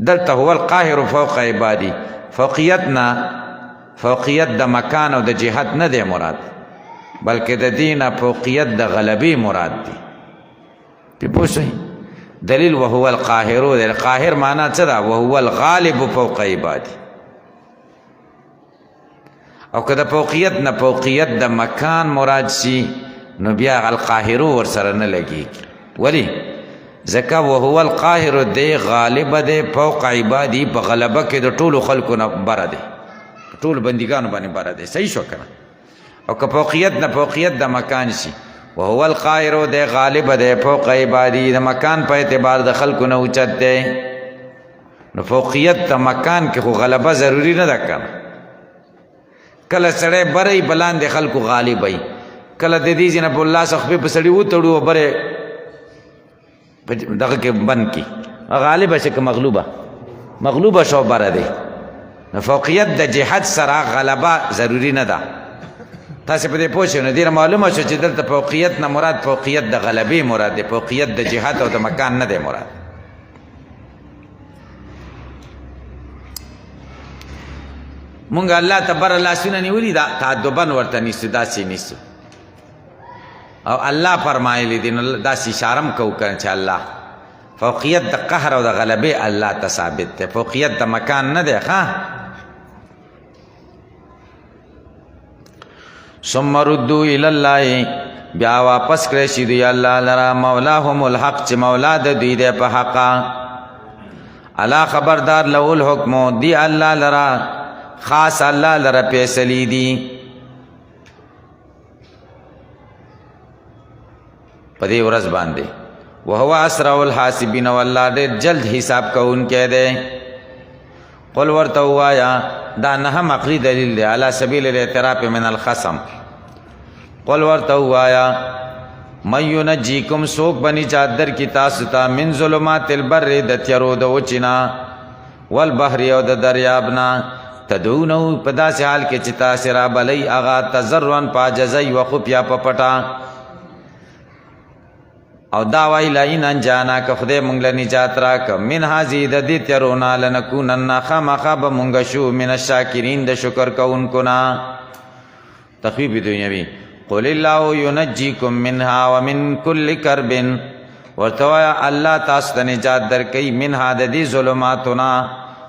دلته هو القاهر فوق عبادي فوقیت د مکان او د جهت نه دی مراد بلکې د دین فوقیت د غلبي مراد دی په پوښي دلیل وهو القاهر القاهر معنا څه ده وهو الغالب فوق عبادي او کله فوقیت نه فوقیت د مکان مراد شي نو بیا القاهر ور سره نه لګي ولی زکه وهو القاهر دی غالب دی فوق عبادي په غلبه کې د ټولو خلکو نه بره دی ټول بندګانو باندې بره دی صحیح شو کنه او که فوقیت نه فوقیت د مکان شي وهو القاهر دی غالب دی فوق عبادي د مکان په اعتبار د خلکو نه اوچت دی نو فوقیت د مکان کې خو غلبه ضروری نه ده کنه کله سړی بره بلاندې خلکو غالب وي کله د دې ځنه په الله څخه په سړی وتړو بره دغه کې بند کی غالب شي که مغلوبه شو بره دی فوقیت د جهاد سره غلبه ضروری نه ده تاسو په دې پوه شئ نو ډېره معلومه شو چې دلته فوقیت نه مراد فوقیت د غلبې مراد دی فوقیت د جهاد او د مکان نه دی مراد مونږ الله تبارک لاسونه نیولي دا تعدبن ورته نیسو داسې نیسو او الله فرمایلی دی نو داسې اشارم کوو کنه چې الله فوقیت د قهر او د غلبې الله ته ثابت دی فوقیت د مکان نه دی ښه ثم ردوا الى الله بیا واپس کړی شي دوی الله لرا مولاهم الحق چې مولا د دوی دی په حقا الا خبردار له الحکم دی الله لرا خاص الله لرا فیصلې دي په دې ورځ باندې وهو اسرع الحاسبین والله ډېر جلد حساب کوونکی دی قل ورته وایا دا نهم عقلی دلیل دی علی سبیل الاعتراف من الخصم قل ورته وایا من ینجیکم سوک بنی چادر کی تاسو ته من ظلمات البر د تیرو د وچنا والبحر او د دریابنا تدعونو په داسې حال کې چې تاسو را بلی اغا تزرعن پاجزی وخفیا پپټا او دا وای لئن انجانا که خدای مونږ له نجات راک من هذه د دې تیرونا لنکونن خامخا به مونږ شو من الشاکرین د شکر کوونکو نا تخفیف دنیوی قل الله ینجیکم منها ومن کل کرب ورتوایا الله تاسو ته نجات درکې منها د دې ظلماتنا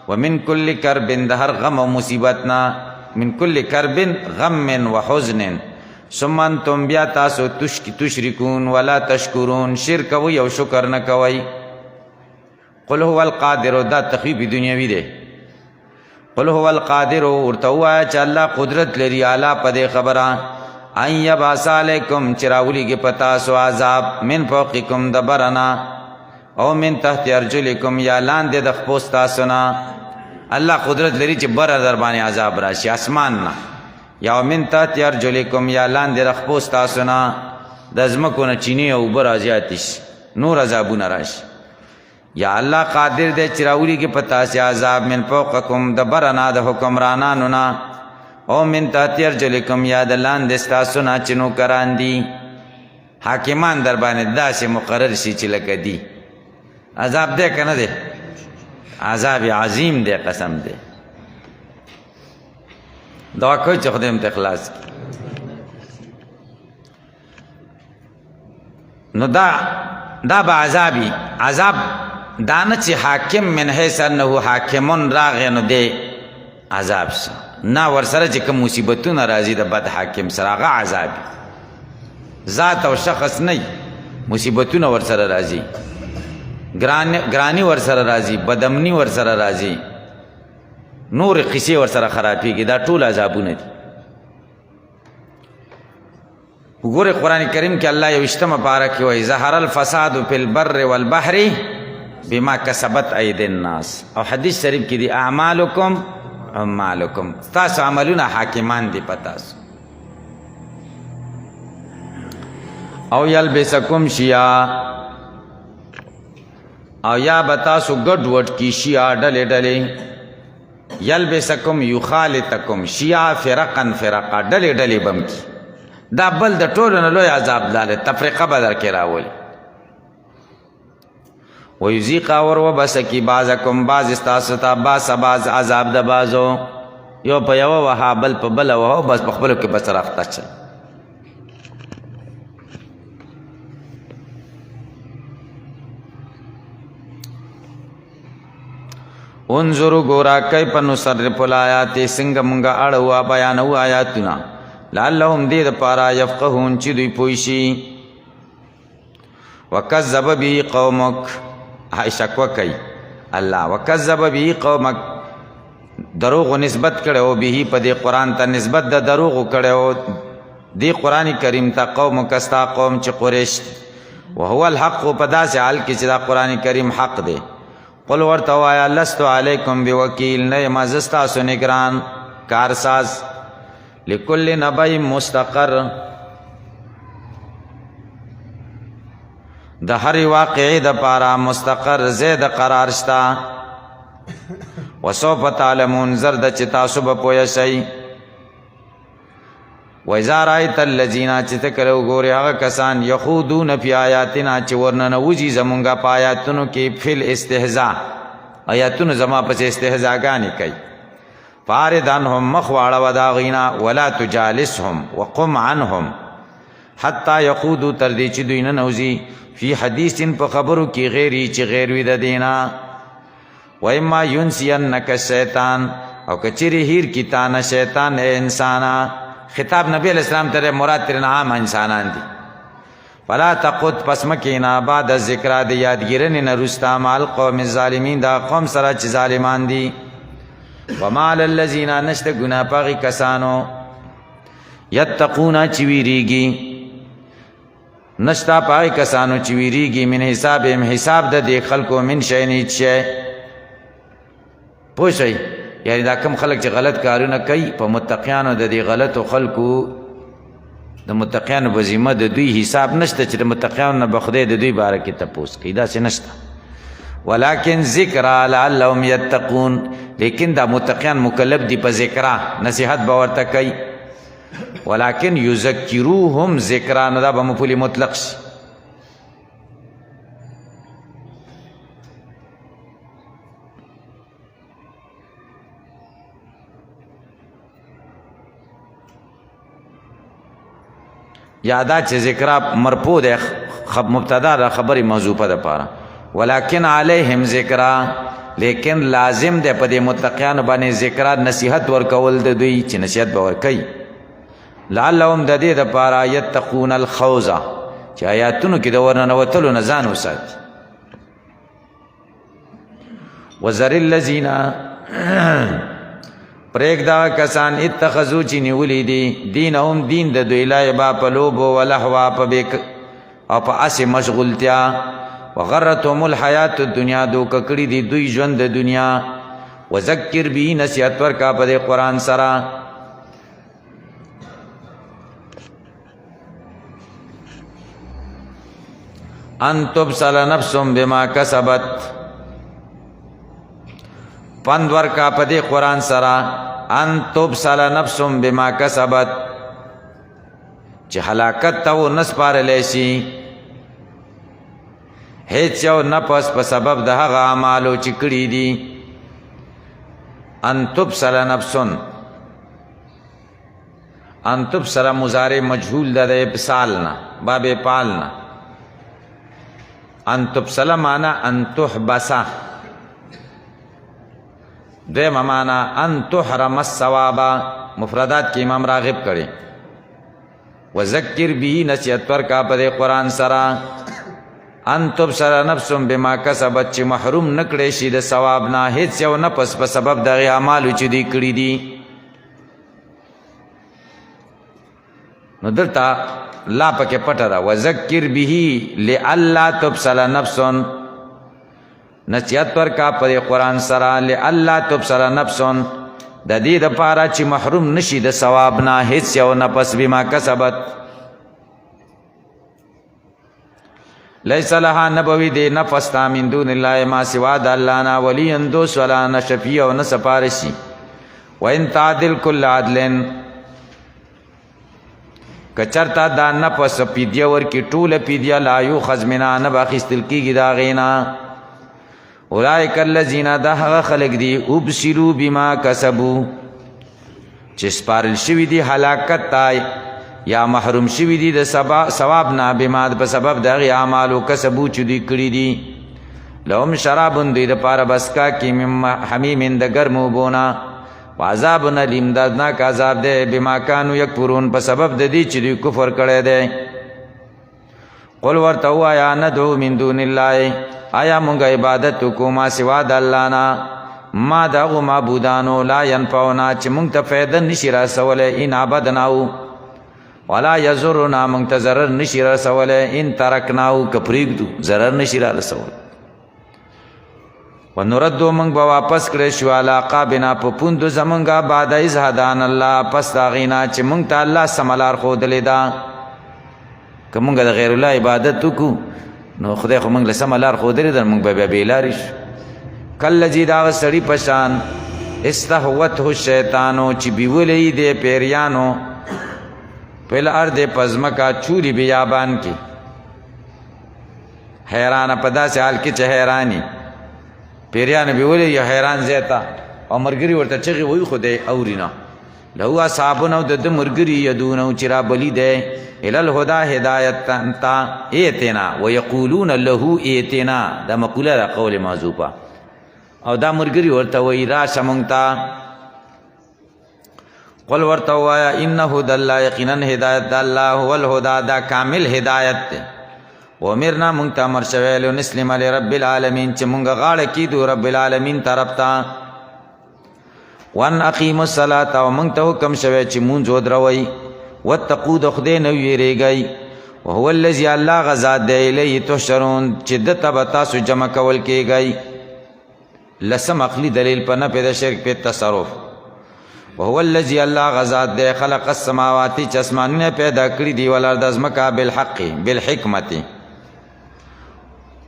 ومن کل کرب د هر غم او مصیبتنا من کل کرب غم وحزن ثم انتم بیا تاسو تشركون ولا تشکرون شرک وی او شکر نه کوي قل هو القادر دا تخفیف دنیوی دی قل هو القادر ورته وایا چې الله قدرت لري اعلی په دې خبره ان یبعث علیکم چراولی کې پتا سو عذاب من فوقکم دبرنا او من تحت ارجلکم یا لاندې د خپوس تاسو نه الله قدرت لري چې بر در باندې عذاب راشي اسمان نه یا من تحت ارجلکم یا لاندې د خپوس تاسو نه د ځمکو نه چینی او بر ازیاتش نور عذابونه راشي یا الله قادر دی چې راولي کې پتا سي عذاب من فوقکم دبرنا د حکمرانانو نه او من تحت ارجلکم یا د لاندې تاسو نه چې نو کران دي حاکمان در باندې داسې مقرر شي چې لکه دی عذاب دی کنه دی عذاب عظیم دی قسم دی دعا کوي چې خدای ته اخلاص نو دا به عذابی عذاب دانه چې حاکم من حیث انه حاکمون راغی نو دی عذاب سه نه ورسره چې کوم مصیبتونه راځي د بد حاکم سره هغه عذابی ذات او شخص نه مصیبتونه ورسره راځي ګرانی ورسره راځي بدامنی ورسره راځي نور قصې ورسره خرابېږي دا ټول عذابونه دي وګوره قرآن کریم کې الله یوشتمه پاره کې وایي ظهر الفساد فی البر والبحر بما کسبت ایدی الناس، او حدیث شریف کې دی اعمالکم اعمالکم، تاسو عملونه حاکمان دي پتاسو. او یلبسکم شیعا، او یا بتاسو گډ وډ کی شیعا ډلې ډلې، یلبسکم یخالطکم شیعا فرقا فرقا ډلې ډلې بم کی، دا بل د ټولو نه لوی عذاب لاله تفریقه به در کې راولي. ویذیق اور وبسکی بعضکم بعض استاسو ته باس باز عذاب د بازو، یو په یوه وها بل په بله وها، بس په خپلو کې بس رافته چل. انظرو گورا کیف نصرف الآیات، څنګه مونږه اړوو بیانوو آیاتونه، لعلهم دې دپاره یفقهون چې دوی پوه شي. وکذب به قومک، شکوه کوي الله، وکذب به قومک، دروغ نسبت کړو به په دې قرآن ته نسبت د دروغ کړو دې قرآن کریم ته قومک استا قوم چې قریش، وهو الحق، په داسې حال کې چې دا قرآن کریم حق دی. قل ورته وایه لست علیکم بوکیل، نه یم زه ستاسو نگران کارساز. لکل نبی مستقر، د هر واقعې دپاره مستقر زید قرار شته. وسوف تعلمون، زرد چې تاسو به پوه شئ. وإذا رأیت الذین، چې ته کله وګورې هغه کسان یخوضون فی آیاتنا، چې ورننوځي زمونږه په آیاتونو کې، فی الاستهزاء، آیاتونو زما پسې استهزاګانې کوي. فاعرض عنهم، مخ واړوه د هغوی نه، ولا تجالسهم وقم عنهم حتی یخوضوا، تر دې چې دوی ننوځي فی حدیث، په خبرو کې غیري چې غیر وي د دې نه. وإما ینسینک الشیطان، او که چیرې هیر کی تانه شیطان اے انسانا، خطاب نبی علیہ السلام ته مراد ترې عام انسانان دي. فلا تقعد، پس مه کښېنه، بعد الذکرا، د یادګیرنې نه وروسته، مع القوم الظالمین، دا قوم سره چې ظالمان دي. وما علی الذین، نشته ګناه په هغې کسانو، یتقونه چې ویریږي، نشته په هغې کسانو چې ویریږي، من حسابهم، حساب د دې خلکو، من شیئن هېڅ شی. پوه شئ، یعنی دا کم خلک چې غلط کارونه کوي، په متقیانو د دې غلطو خلکو، د متقیانو په ذمه د دوی حساب نشته چې د متقیانو نه به خدای د دوی باره کې تپوس کوي، داسې نشته. ولکن ذکرا لعلهم یتقون، لیکن دا متقیان مکلف دي په ذکرا، نصیحت به ورته کوي. ولکن یذکروهم ذکرا، نو دا به مفعول مطلق شي. یادا چې ذکرا مرفوع ده، مبتدا را خبر محذوفه ده پاره. ولکن علیهم ذکرا، لیکن لازم ده په دې متقیانو باندې ذکرا، نصیحت ورکول د دوی چې نصیحت به ورکوي. لعلهم د دې دپاره یتقون الخوض، چې آیاتونو کې د ورننوتلو نه ځان وساتي. وذر الذین، پرېږده کسان، اتخذو چې نیولي دي، دینهم دین د دوی، لعبا په لوبو، ولهوا او په هسې مشغولتیا، وغرتهم الحیات الدنیا، دوکه کړي دي دوی ژوند د دنیا. وذکر به، نصیحت ورکا په دې قرآن سره. ان تبصل نفس بما کسبت، پند ورکا په دې قرآن سره. ان تبصل نفس بما کسبت، چې هلاکت ته ونسپارلی شي هیڅ یو نفس په سبب د هغه اعمالو چې کړي دي. ان تبصل نفس، ان تبصل مضارع مجهول ده د ابصال نه، باب افعال نه. ان تبصل معنی ان تحبس، دویمه معنی ان تحرم الثواب، مفردات کې امام راغب کړي. وذکر به، نصیحت ورکا په دې قرآن سره. ان تبصر نفس بما کسبت، چې محروم نه کړی شي د ثواب نه هیڅ یو نفس په سبب دغې اعمالو چې دوی کړي دي. نو دلته لا پکې پټه ده وذکر به لئلا تبصل نفس نصیحت ورکا پر قرآن سره لئلا تبصل نفس د دې دپاره چې محروم نشي د ثواب نه هیڅ یو نفس بما کسبت لیس لها نبوی دی نفس تا من دون اللہ ما سوا دا اللہ نا ولی اندوس ولا نشفی و نسپارشی و ان تعدل کل عدلن کچرتا دا نفس پیدیا ورکی طول پیدیا لا یو خزمنا نباخستل کی گی دا غینا اولائک اللذین دا حق خلق دی ابسلو بما کسبو چسپارل شوی دی حلاکت تای یا محروم شوی دی د ثواب نه بما په سبب دغه اعمالو کسبو چې دوی کړي دي لهم شرابون دوی دپاره بسکا کې من حمیم د ګرمو بونا و عذاب الیم دردناک عذاب دی بما کانوا یکفرون په سبب د دې چې دوی کفر کړی دی قل ورته ووایه ندعو من دون الله آیا مونږ عبادت وکړو ما سوا د الله نه ما د هغو معبودانو لا ینفعنا چې مونږ ته فایده نشي رسولی ان عبدناو ولا یضرنا مونږ ته ضرر نشي رسولی ان ترکناو که پرېږدو ضرر نشي را رسولی ونردو مونږ به واپس کړی شو علی عقابنا په پوندو زمونږه بعد اذ هدانا الله پس د هغې نه چې مونږ ته الله سمه لار ښودلې ده که مونږ د غیر الله عبادت وکړو نو خدای خو مونږ له سمه لار ښودلې ده مونږ به بیا بېلارې شو کالذي د هغه سړي په شان استهوته الشیطانو چې بیولی دی پیریانو پل ارد پزمکا چوری بیابان کی حیران په داسې حال کې چې حیرانی پیریان بیولی یا حیران زیتا او مرګري ورته چغې وایي خو دی اوري نه له اصحابونه او د ده مرګري یدونه چې را بلی دی الی الهدی هدایت ته ایتنا ویقولون له ایتنا دا مقوله ده قول معذوفه او دا مرګري ورته وایي راشه موږ ته قل ورته ووایه ان هدی الله یقینا هدایت د الله هو الهدی دا کامل هدایت دی وامرنا مونږ ته امر شوی لنسلم لرب العالمین چې مونږ غاړه کیدو رب العالمین طرف ته وان اقیموا الصلاة او مونږ ته حکم شوی چې مونځ ودروئ واتقوا د خدای نه ویریږئ وهو الذي الله غ ذات دی الیه تحشرون چې ده ته به تاسو جمع کول کیږئ لسم عقلي دلیل په نفي د شرک په تصرف وهو الذي الله غ ذات دی خلق السماوات چې اسمانونه پیدا کړي دي والارض ازمکه بالحق بالحکمت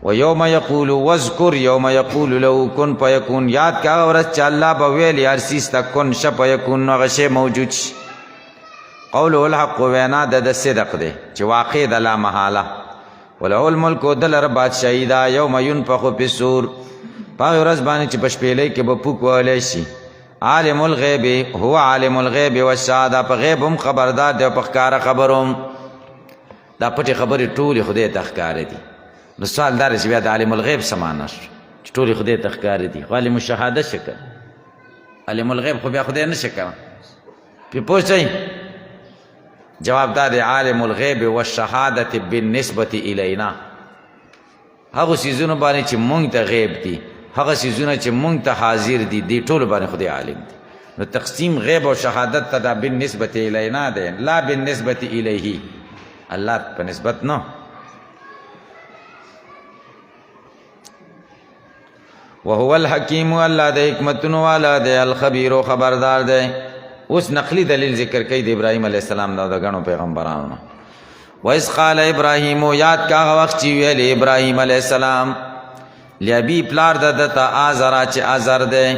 و یوم یقول واذکر یوم یقول له کن فیکون یاد کا ورځ چې الله به ویل هر څیز ته کن شه فیکون نو هغه شی موجود شي قوله الحق وینا د صدق دی چې واقع د لا محاله وله الملک و دلر بادشاهي ده یوم ینفخ فی الصور په هغې ورځ باندې چې په شپېلۍ کې به پوک وهلی شي عالم الغیب هو عالم الغیب والشهاده په غیب هم خبردار دی او په ښکاره خبر هم دا پټې خبرې ټولې خدای ته ښکاره دي نو سوال دا چې بیا د عالم الغیب څه معنا شو چې ټولې خدای ته ښکاره دي خو عالم الشهاده شه که عالم الغیب خو بیا خدای نه شه که پې پوه شئ جواب دا دی عالم الغیب والشهادة بالنسبة الینا هغو څیزونو باندې چې مونږ ته غیب دي هغه څیزونه چې مونږ ته حاضر دي دې ټولو باندې خدای عالم دی نو تقسیم غیب او شهادت ته دا بالنسبة الینا دی لا بالنسبة الیه الله په نسبت نه وهو الحکیم الله د حکمتونو والا دی الخبیر و خبردار دی اوس نقلی دلیل ذکر کوي د ابراهیم علیه السلام دا د ګڼو پیغمبرانو نه وإذ قال ابراهیم یاد کا هغه وخت چې ویل ابراهیم علیه السلام لابي پلار د دته آزرا چې آزر دی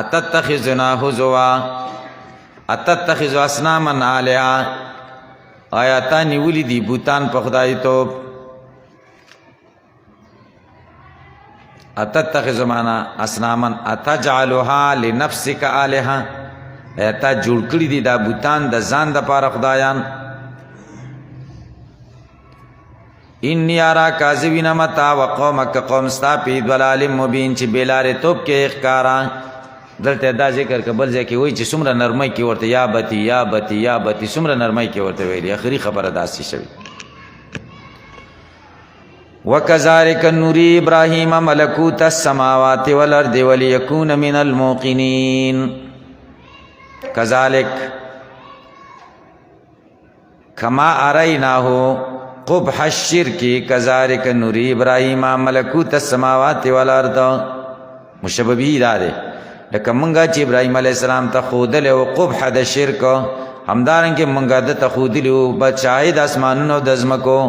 اتتخذنا هزوا اتتخذ اصناما آلهه آیا تا نیولی دی بوتان په خدای توب اتتخذ معنا اصناما اتجعلها لنفسك آلهه تا جوړ کړي دي دا بوتان د ځان د پاره خدایان انی ارا کاذبین متا وقومک قوم ستا پی ضلال مبین چې بلاره توپ کې ښکارا دلته دا ذکر کبل ځکه وای چې څومره نرمۍ کې ورته یا بتی یا بتی یا بتی څومره نرمۍ کې ورته ویلي اخري خبره داسې شوی وکذالک نوری ابراهیم ملکوت السماوات والارض وليكون من الموقنین کذالک کما اریناہو قبح الشرک کذالک نوری ابراہیم ملکوت السماوات والارض مشببی دا دے لکه منگا چې ابراہیم علیہ السلام تا خودلے و قبح دا شرک همدارنگی منگا دا تا خودلے و بچائی دا اسمانون و دزمکو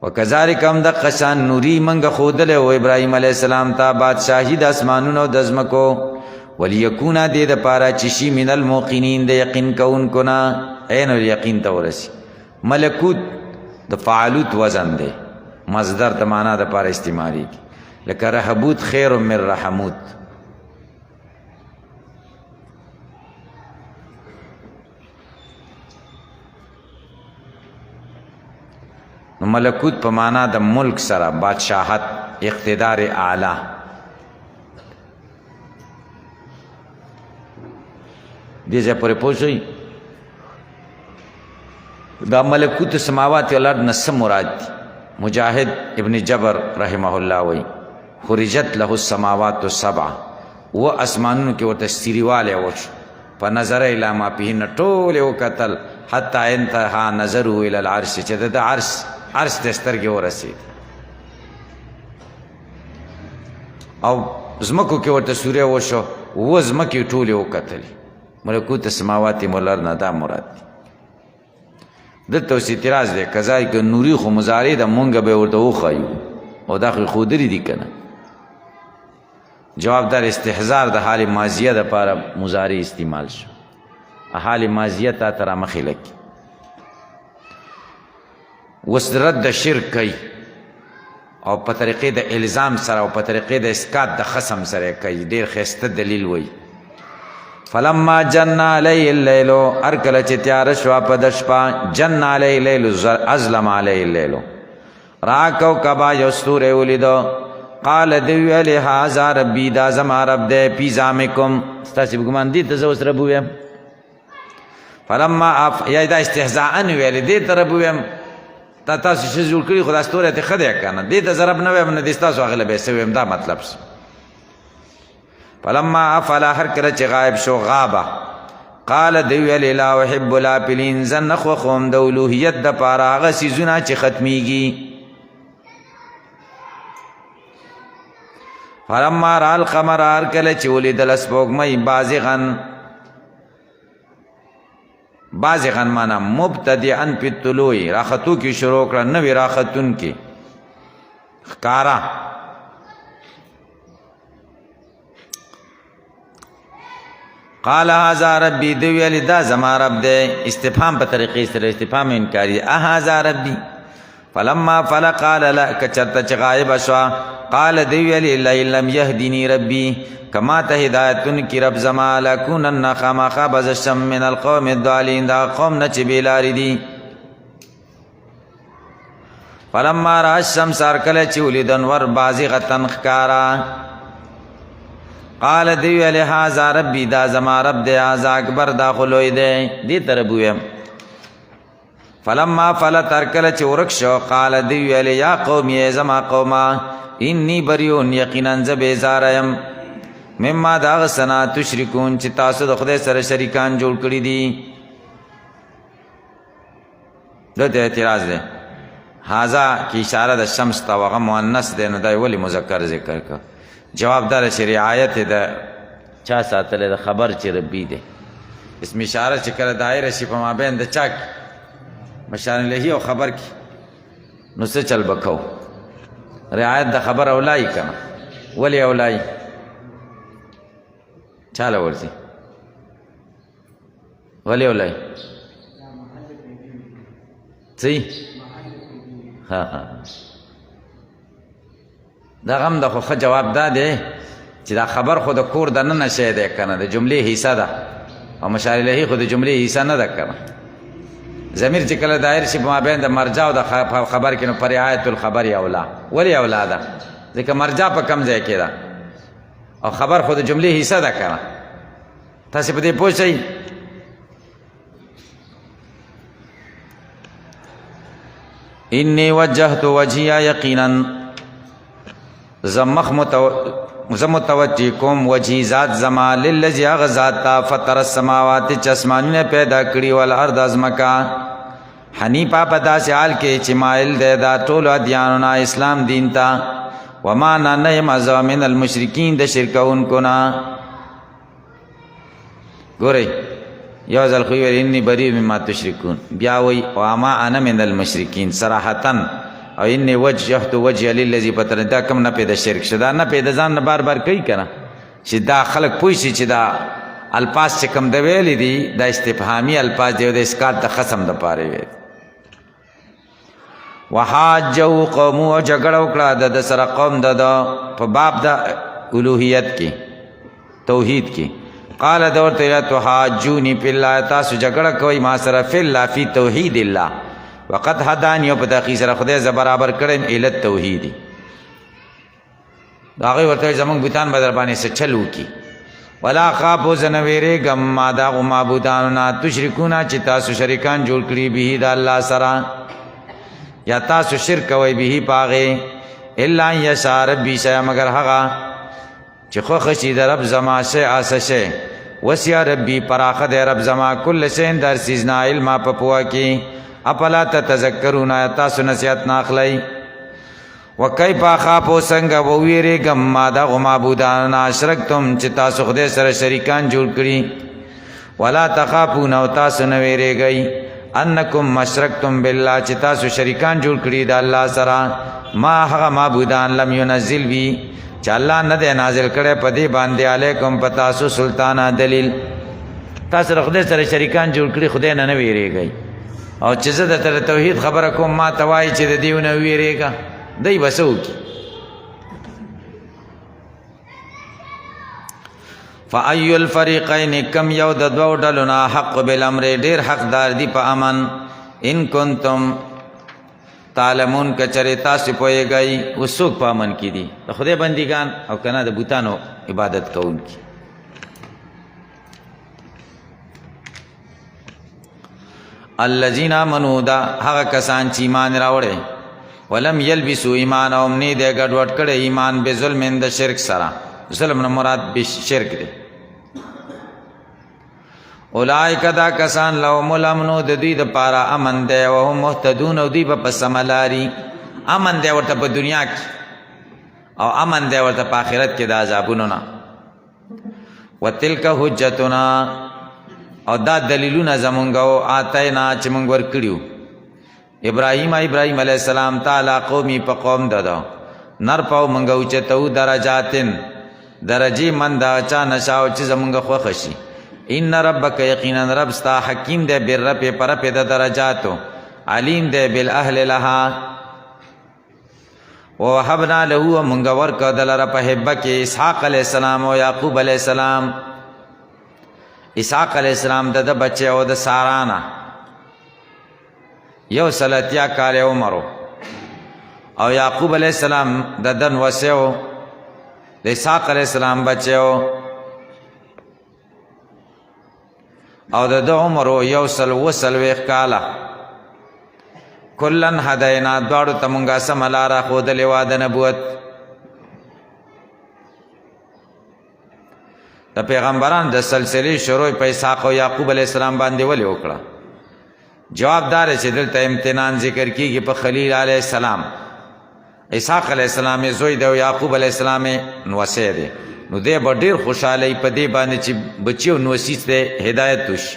وکذالک هم دا قشان نوری منگا خودلے و ابراہیم علیہ السلام تا بادشاہی دا اسمانون و دزمکو ولیکونا دے دا پارا چشی من الموقنین دا یقین کون کنا عین الیقین تا ورسی ملکوت دا فعلوت وزن دے مصدر دا معنی دا پارا استعمالی کی لکه رهبوت خیر من رحموت نو ملکوت په معنا د ملک سره بادشاہت اقتدار اعلی دې ځای پورې پوه شئ دا ملکوت سماوات والارض نه څه مراد دي مجاهد ابن جبر رحمه الله وی خرجت له السماوات السبع و اسمانونو کې ورته ستیریوالی وشو په نظر الی ما فیهن ټولې وکتل حتی انتهى نظره الی العرش چې د عرش ته سترګې ورسېد او ځمکو کې ورته سوری وشو و ځمکې ټولې وکتلې ملکوت السماوات والارض نه دا مراد دی دلته اوس اعتراض دی کذالک نوری خو مضارع ده مونږ به ورته وښایو او دا خو ښودلي دي که نه جواب دار استحضار د حال ماضیه دپاره مضارع استعمال شو حال ماضیه تا ته رامخې لکي اوس رد د شرک کوي او په طریقې د الزام سره او په طریقې د اسکات د خصم سره کوي ډېر ښایسته دلیل وایي فلما جن علیه اللیل هر کله چې تیاره شوه په د شپه جن علیه اللیل ازلم علیه اللیل را کوکبا یو ستوری ولیدو قال دی ویلې هذا ربي دا زما رب دی فی زعمکم ستاسې په ګمان دې ته زه اوس رب ویم فلما یا دا استهزاء ویلې دې ته رب ویم تا تاسو څه جوړ کړي خو دا ستوری ته ښه دی که نه دې ته زه رب نه ویم نه دې ستاسو هغه له به څه ویم دا مطلب څه فلما افلا هر کله چې غایب شو غابه قال دی ویلې لا احب الافلین زه نه خوښوم د الوهیت دپاره هغه څیزونه چې ختمیږي فلما را القمر هر کله چې ولیدله سپوږمۍ بازغا معنا مبتدعا فی الطلوع راختو کې شروع کړه نوې راختون کې ښکارا قال هذا ربي دی ویلې دا زما رب دی استفهام په طریقې سره استفهام انکاري هذا ربي فلما فلا قال لا کچرته چې غایب شوه قال دی ویلې لئن لم یهدنی ربي کما ته هدایتون کی رب زما لکونن خامخا بزشم من القوم الضالین دا قوم نه چې بېلارې دي فلما را الشمس هر کله چې ولید انور بازغة ښکارا قال دی ویلې هذا ربي دا زما رب دی هذا اکبر دا خو لوی دی دې ته رب ویم فلما فلت هر کله چې ورک شو قال دی ویلې یا قوم ای زما قوما انی بریون یقینا زه بیزاره یم مما دا هغه څه نه تشرکون چې تاسو د خدای سره شریکان جوړ کړي دي دلته اعتراض دی هذا کې اشاره د شمس ته هغه مؤنث دی نو دا ولې مذکر ذکر کړ جواب دار چې رعایت د چا ساتلی د خبر چې ربي دی اسم اشاره چې کله دایره شي په مابین د چا مشار الیه او خبر کې نو څه چل به کوو رعایت د خبر اولایي که نه ولې اولایي چاله ورځي ولې اولایي څه دا غم د خو ښه جواب دا دی چې دا خبر خو د کور د ننه شی دی که نه د جملې حصه ده او مشار الیه خو د جملې حصه نه ده که نه ضمیر چې کله دایر شي په مابین د مرجع او د خبر کې نو په رعایت الخبر اولا ولې اولا ده ځکه مرجع په کم ځای کې ده او خبر خو د جملې حصه ده که نه تاسې په دې پوه شئ انی وجهت وجهیا یقینا زه مخ متوجه کوم وجهی ذات زما للذی غزات تا فطر السماوات چسمانونه پیدا کړی ول ارض ازمکا حنیفا پدا سیال کې چې مایل ده دا ټول ادیانونه اسلام دین تا وما نه مزا من المشرکین د شرکون کنا ګورئ یو ځل خو ویل انی بری مما تشرکون بیا وی وما انا من المشرکین صراحتا او انی وجهت وجه للذی فطر دا کم نه پیدا شرک شدا نه پیدا ځان نه بار بار کوي کنه چې دا خلق پوه شي چې دا الفاظ چې کم د ویلې دي دا استفهامی الفاظ دی د اسکات د خصم د پاره وي وحاجو قوم او جګړه وکړه د سره قوم د په باب د الوهیت کې توحید کې قال دورته تحاجونی فی الله تاسو جګړه کوي ما سره فی الله فی توحید الله وقد هدانی او په دقیق سره خدای ز برابر کړم ال توحید دا غي ورته زمون بوتان بدر باندې څه چلو کی ولا خافو زنویره غم ما دا معبودان تشرکونا چې تاسو شریکان جوړ کړی به د الله سره یا تاسو شرک کوي به پاغه الا یشاء ربی شیا مگر هغه چې خو خشي د رب زما شي اسشه وسیا ربی پراخه د رب زما کل شین در سیزنا علم په پوا کې اپلا تذکرون تاسو نصیحت ناخلی وکيف خافو څنګه وویری غم ما دا معبودان اشرکتم چې تاسو خدای سره شریکان جوړ کړی ولا تخافون او تاسو نه ویریږئ انکم مشرکتم بالله چې تاسو شریکان جوړ کړی د الله سره ما هغه معبودان لم ينزل بی چې الله نه دی نازل کړي په دې باندې علیکم پتا سو سلطانه دلیل تاسو خدای سره شریکان جوړ کړی خدای نه ویریږئ او چې زه د توحید خبره کوم ما توای چې د دیونه ویریږه دای بسو کی فای الفریقین کم یو د دوه ډلو نه حق بالامر ډیر حقدار دی په امن ان کنتم تعلمون کچره تاسو پوهیږئ وسوک په امن کې دي د خدای بندگان او کنه د بوتانو عبادت کوونکي الذين آمنوا دا هغه کسان چې ایمان راوړي ولم يلبسوا ایمانهم نه دې ګډوډ کړي ایمان به ظلم د شرک سره ظلم نه مراد به شرک دی اولئک دا کسان لهم الامن د دوی د پاره امن دی او هم مهتدون او دوی په سملاري امن دی ورته په دنیا کې او امن دی ورته په آخرت کې د عذابونو نه وتلک حجتنا او دا دلیلونه زمونږ او آتینا چې مونږ ورکړیو ابراهیم علیہ السلام تعالی قومی په قوم ددا نر پاو مونږ او چتو درجاتن درجی من دا چا نشاو چې زمونږ خو خشي ان ربک یقینا رب ستا حکیم دی بر رب پر په درجاتو علیم دی بالاهل لها وهبنا له مونږ ورکو دلر په هبه کې اسحاق علیہ السلام او یعقوب علیہ السلام اسحاق علیہ السلام د بچه او د سارانا یو سلطیا کال عمرو او یعقوب علیہ السلام د دن وسیو د اسحاق علیہ السلام بچو او د عمرو یو سل وسل ویخ کالا کلن هدینا دوړو تمونګه سملارا خود لیوا د نبوت د پیغمبران د سلسله شروع په اسحاق او یعقوب علیہ السلام باندې ولې وکړه جواب دار چې دلته امتنان ذکر کیږي په خلیل علیہ السلام اسحاق علیہ السلام زوی د یعقوب علیہ السلام نوسه دی نو دې ډیر خوشاله په دې باندې چې بچیو نوسیت ته هدایت وش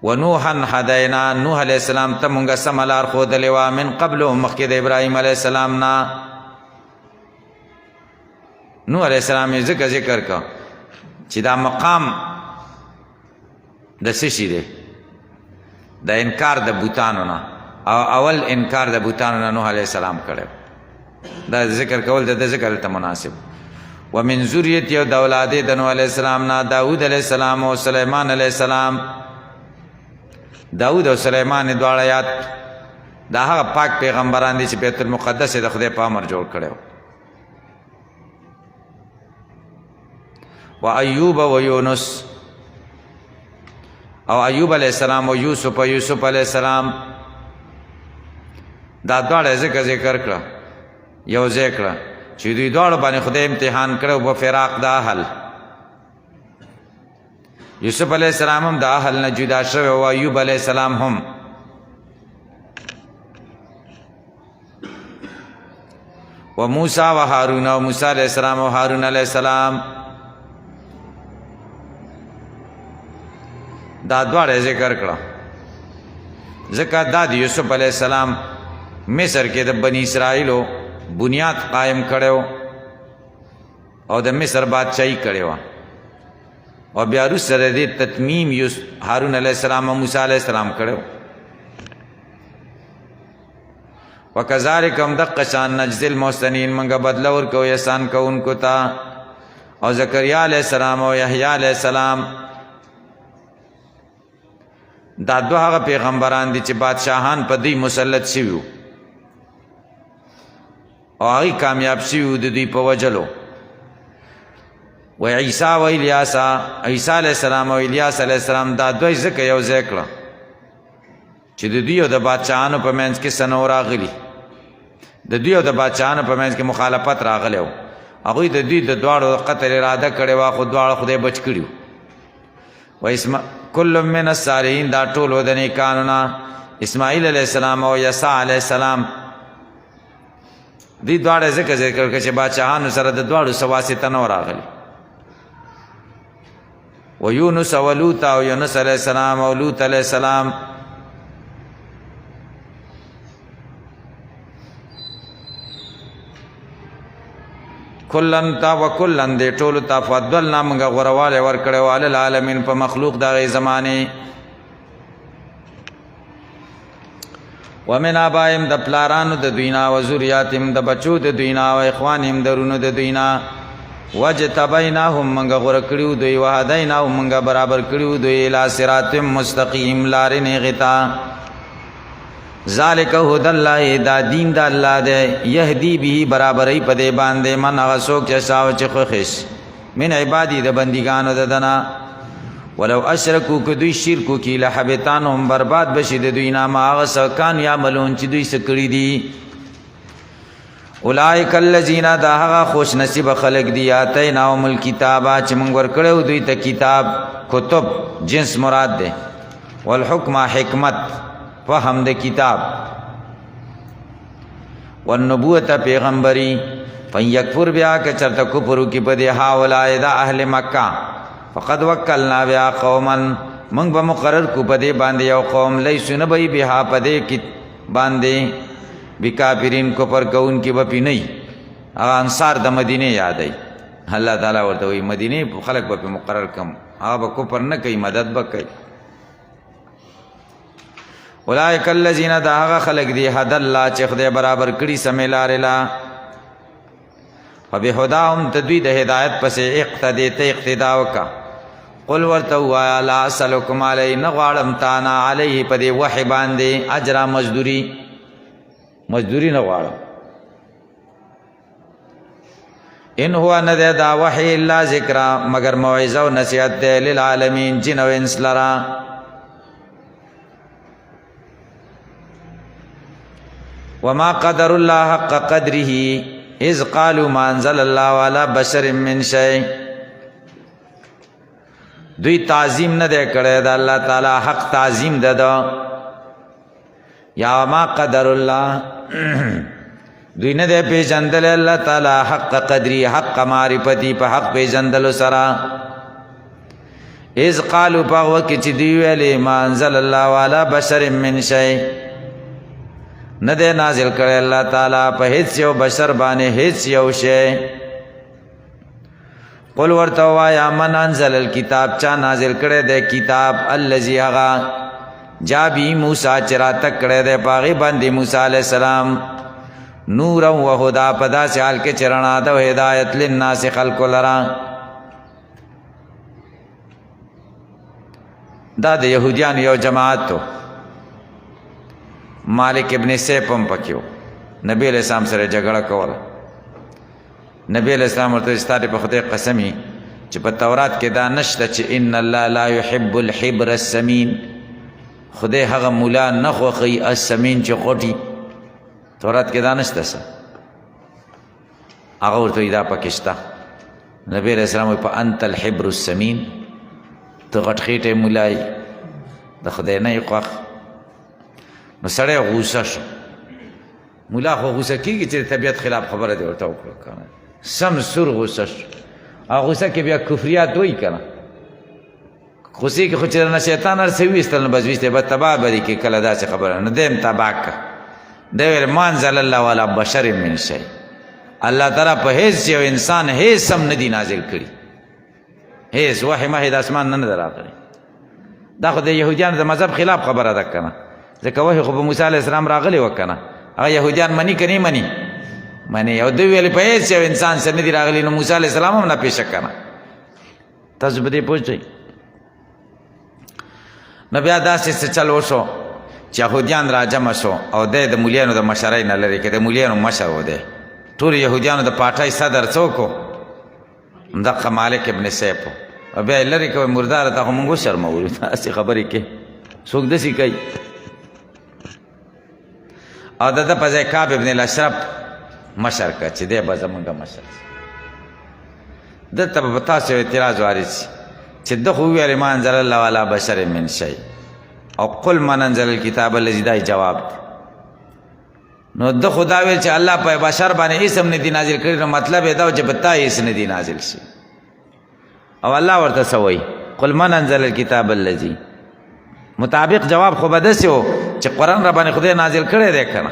ونوحا هدینا نوح علیہ السلام ته مونږه سملار خو د لوا من قبل مخکې د ابراهیم علیہ السلام نا نوح علیہ السلام ذکر کا چې دا مقام د سشي دی د انکار د بوتانو نه او اول انکار د بوتانو نه نوح علیہ السلام کړو دا ذکر کول د ذکر ته مناسب ومن ذریه او د اولاد د نوح علیہ السلام نه داوود علیہ السلام او سلیمان علیہ السلام داوود او سلیمان دواړه یاد دا هغه پاک پیغمبران دي چې بیت المقدس د خدای په امر جوړ کړو و ایوب و یونس او ایوب علیہ السلام و یوسف علیہ السلام دا دواړه ذکر کړه یو ځای کړه چې دوی دواړو باندې خدای امتحان کړو په فراق د اهل. یوسف علیہ السلام هم د اهل نه جدا شوی او ایوب علیہ السلام هم. و موسی و هارون او موسی علیہ السلام او هارون علیہ السلام دا دواړه ذکر کړه ځکه دا د یوسف علیہ السلام مصر کې د بنی اسرائیلو بنیاد قائم کړو او د مصر بادشاہي کړو او بیا وروسته د دې تتمیم هارون علیہ السلام او موسی علیہ السلام کړو. وکذالک هم دقه شان نجزی المحسنین منګه بدله ورکو احسان کوونکو ته. او زکریا علیہ السلام او یحیی علیہ السلام دا دوه هغه پیغمبران دي چې بادشاهان په دوی مسلط شوي او هغوی کامیاب شوي د دوی په وجلو. و عیسی و الیاس، عیسی علیہ السلام او الیاس علیہ السلام دا دوی ځکه یو ځای کړه چې د دوی او د بادشاهانو په منځ کې څه نه راغلي، د دوی او د بادشاهانو په منځ کې مخالفت راغلی و. هغوی د دوی د دواړو قتل اراده کړې وه خو دواړه خدای بچ کړي و. کل من الصالحین دا ټول د نیکانو نه اسماعیل علیہ السلام او یسع علیہ السلام دی دواړه ذکر کړه چې بادشاهانو سره د دواړو څه واسطه نه راغلي. و یونس و لوط او یونس علیہ السلام او لوط علیہ السلام کلن تا و کلن دې ټولو ته فضلنا موږ غوروالی ورکړی علی العالمین په مخلوق د هغې زمانې. ومن آبائهم د پلارانو د دوی نه و ذریاتهم د بچو د دوی نه و اخوانهم د رونو د دوی نه وجتبیناهم موږ غوره کړي دوی وهدیناهم موږ برابر کړي دوی الی صراط مستقیم لارې نیغې ته. ذالک هدی الله دا دین د الله دی یهدی به برابرۍ په دې باندې من هغه څوک چې شاو چې خوښ من عبادی د بندګانو د دنا. ولو اشرکو که دوی شرکو کی لحبطانهم برباد بشي د دوی نه ما هغه څه کانو یعملون چې دوی څه کړي دي. اولئک الذین دا هغه خوش نصیب خلق دي آتیناهم الکتاب چې موږ ورکړو دوی ته کتاب کتب جنس مراد ده والحکم حکمت فهم د کتاب والنبوت پیغمبری فیکفر بیا که چرته کفر وکړي په دې هؤلاء د اهل مکه فقد وکلنا بیا قوما موږ به مقرر کو په دې باندې یو قوم لیسو نه به بها په دې کې باندې بکافرین کفر کوونکي به پې نه وي. هغه انصار د مدینې یادوي الله تعالی ورته وایي مدینې خلک به پې مقرر کم هغه به کفر نه کوي مدد به کوي. اولئک الذین دا هغه خلق دی هدی الله چې خدای برابر کړي سمې لارې لا فبهداهم تدوی د هدایت پسې اقتدی ته اقتدا وکړه. قل ورته ووایه لا اسألکم علیه نه غواړم تانا علیه په دې وحی باندې اجرا مزدوری نه غواړم. ان هو نه دی دا وحی الا ذکر مگر موعظه او نصیحت دی للعالمین جن او انس لرا. وما قدر الله حق قدره اذ قالوا ما انزل الله على بشر من شيء. دوی تعظیم نه دی کړی د الله تعالی حق تعظیم ده یا ما قدر الله دوی نه دی پیژندل الله تعالی حق قدری حق معرفتی په حق پیژندلو سره. اذ قالوا په وخت چې دوی ویلې ما انزل الله على بشر من شيء نه دی نازل کړی الله تعالی په هیڅ یو بشر باندې هیڅ یو شی. قل ورته ووایه من انزل الکتاب چا نازل کړی دی کتاب الذي هغه جا بی موسی چې راتګ کړی دی په هغې باندې موسی علیہ السلام نورا و هدا په داسې حال کې چې رڼا ده او هدایت للناس خلکو لره. دا د یهودیانو یو جماعت تو مالک ابن سیف هم پکې و نبی علیہ السلام سره جګړه کوله. نبی علیہ السلام ورته ستاره په خدای قسمی چې په تورات کې دا نشته چې ان الله لا يحب الحبر السمين خدای هغه مولا نه خوښي السمين چې غوټي تورات کې دا نشته څه هغه ورته وایي دا پکې شته نبی علیہ السلام وایي په انت الحبر السمین ته غټ خېټی ملا یې د خدای نه یې خوښ نو سړی غوسه شو ملا خو غوسه کېږي چې د طبیعت خلاف خبره دې ورته وکړه که نه سم سور غوسه شو هغه غوسه کې بیا کفریات وایي که نه غوسې کې خو چې نه شیطان هر څه ویستل نو بس ویستی به تباه به دي کې کله داسې خبره نو دی هم تباه که دی ویل ما انزل الله علی بشر من شی الله تعالی په هیڅ یو انسان هیڅ هم نه دي نازل کړي هیڅ وحی مهې د اسمان نه ده راغلی دا خو د یهودیانو د مذهب خلاف خبره ده که نه ځکه وحی خو په موسی علیه السلام راغلی وه که نه هغه یهودیان مني که نه مني مني او دوی ویل په هیڅ یو انسان سره نه دي راغلي نو موسی علیه السلام هم ناپېښه که نه تاسو په دې پوه شئ نو بیا داسې څه چل وشو چې یهودیان را جمع شو او دی د مولیانو د مشرۍ نه لرې که د مولیانو مشر و دی ټول یهودیانو د پاټۍ صدر څوک و همدغه مالک ابن سیف و او بیا یې لرې کوئ مرداره ته خو مونږ وشرمولو داسې خبرې کې څوک داسې کوي او د ده په ځای کعب ابن الاشرف مشر که چې دی به زمونږ مشر دلته به په تاسو یو اعتراض وارد شي چې ده خو وویل ما انزل الله علی بشر من شی او قل من انزل الکتاب الذی دا جواب دی نو ده خو دا ویل چې الله په بشر باندې هېڅ هم نه دي نازل کړي نو مطلب یې دا و چې په تا هېڅ نه دي نازل شي او الله ورته څه وایي قل من انزل الکتاب الذی مطابق جواب خو به داسې و چې قرآن را باندې خدای نازل کړی دی که نه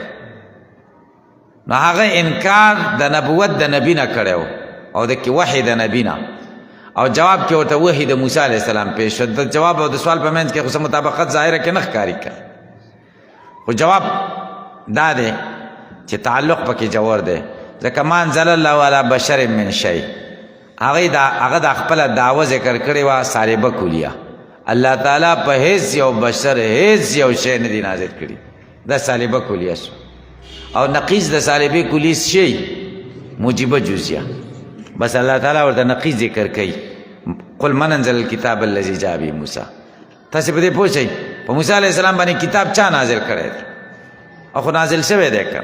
نو هغه انکار د نبوت د نبي نه کړی و او د وحی د نبي نه او جواب کې ورته وحی د موسی علیه السلام پیش شو د جواب او د سوال په منځ کې خو څه مطابقت ظاهره کې نه ښکاري که خو جواب دا دی چې تعلق پکې جوړ دی ځکه ما انزل الله علی بشر من شی هغه د خپله دعوه ذکر کړې وه سالبه کلیه الله تعالی په هیڅ یو بشر هیڅ یو شی نه دی نازل کړي دا سالبه کلیه شو او نقیض د سالبې کلیې شی موجبه جزیه بس الله تعالی ورته نقیض ذکر کوي قل من انزل الکتاب الذی جاء به موسی تاسې په دې پوه شئ په موسی علیه السلام باندې کتاب چا نازل کړی دی او خو نازل شوی دی که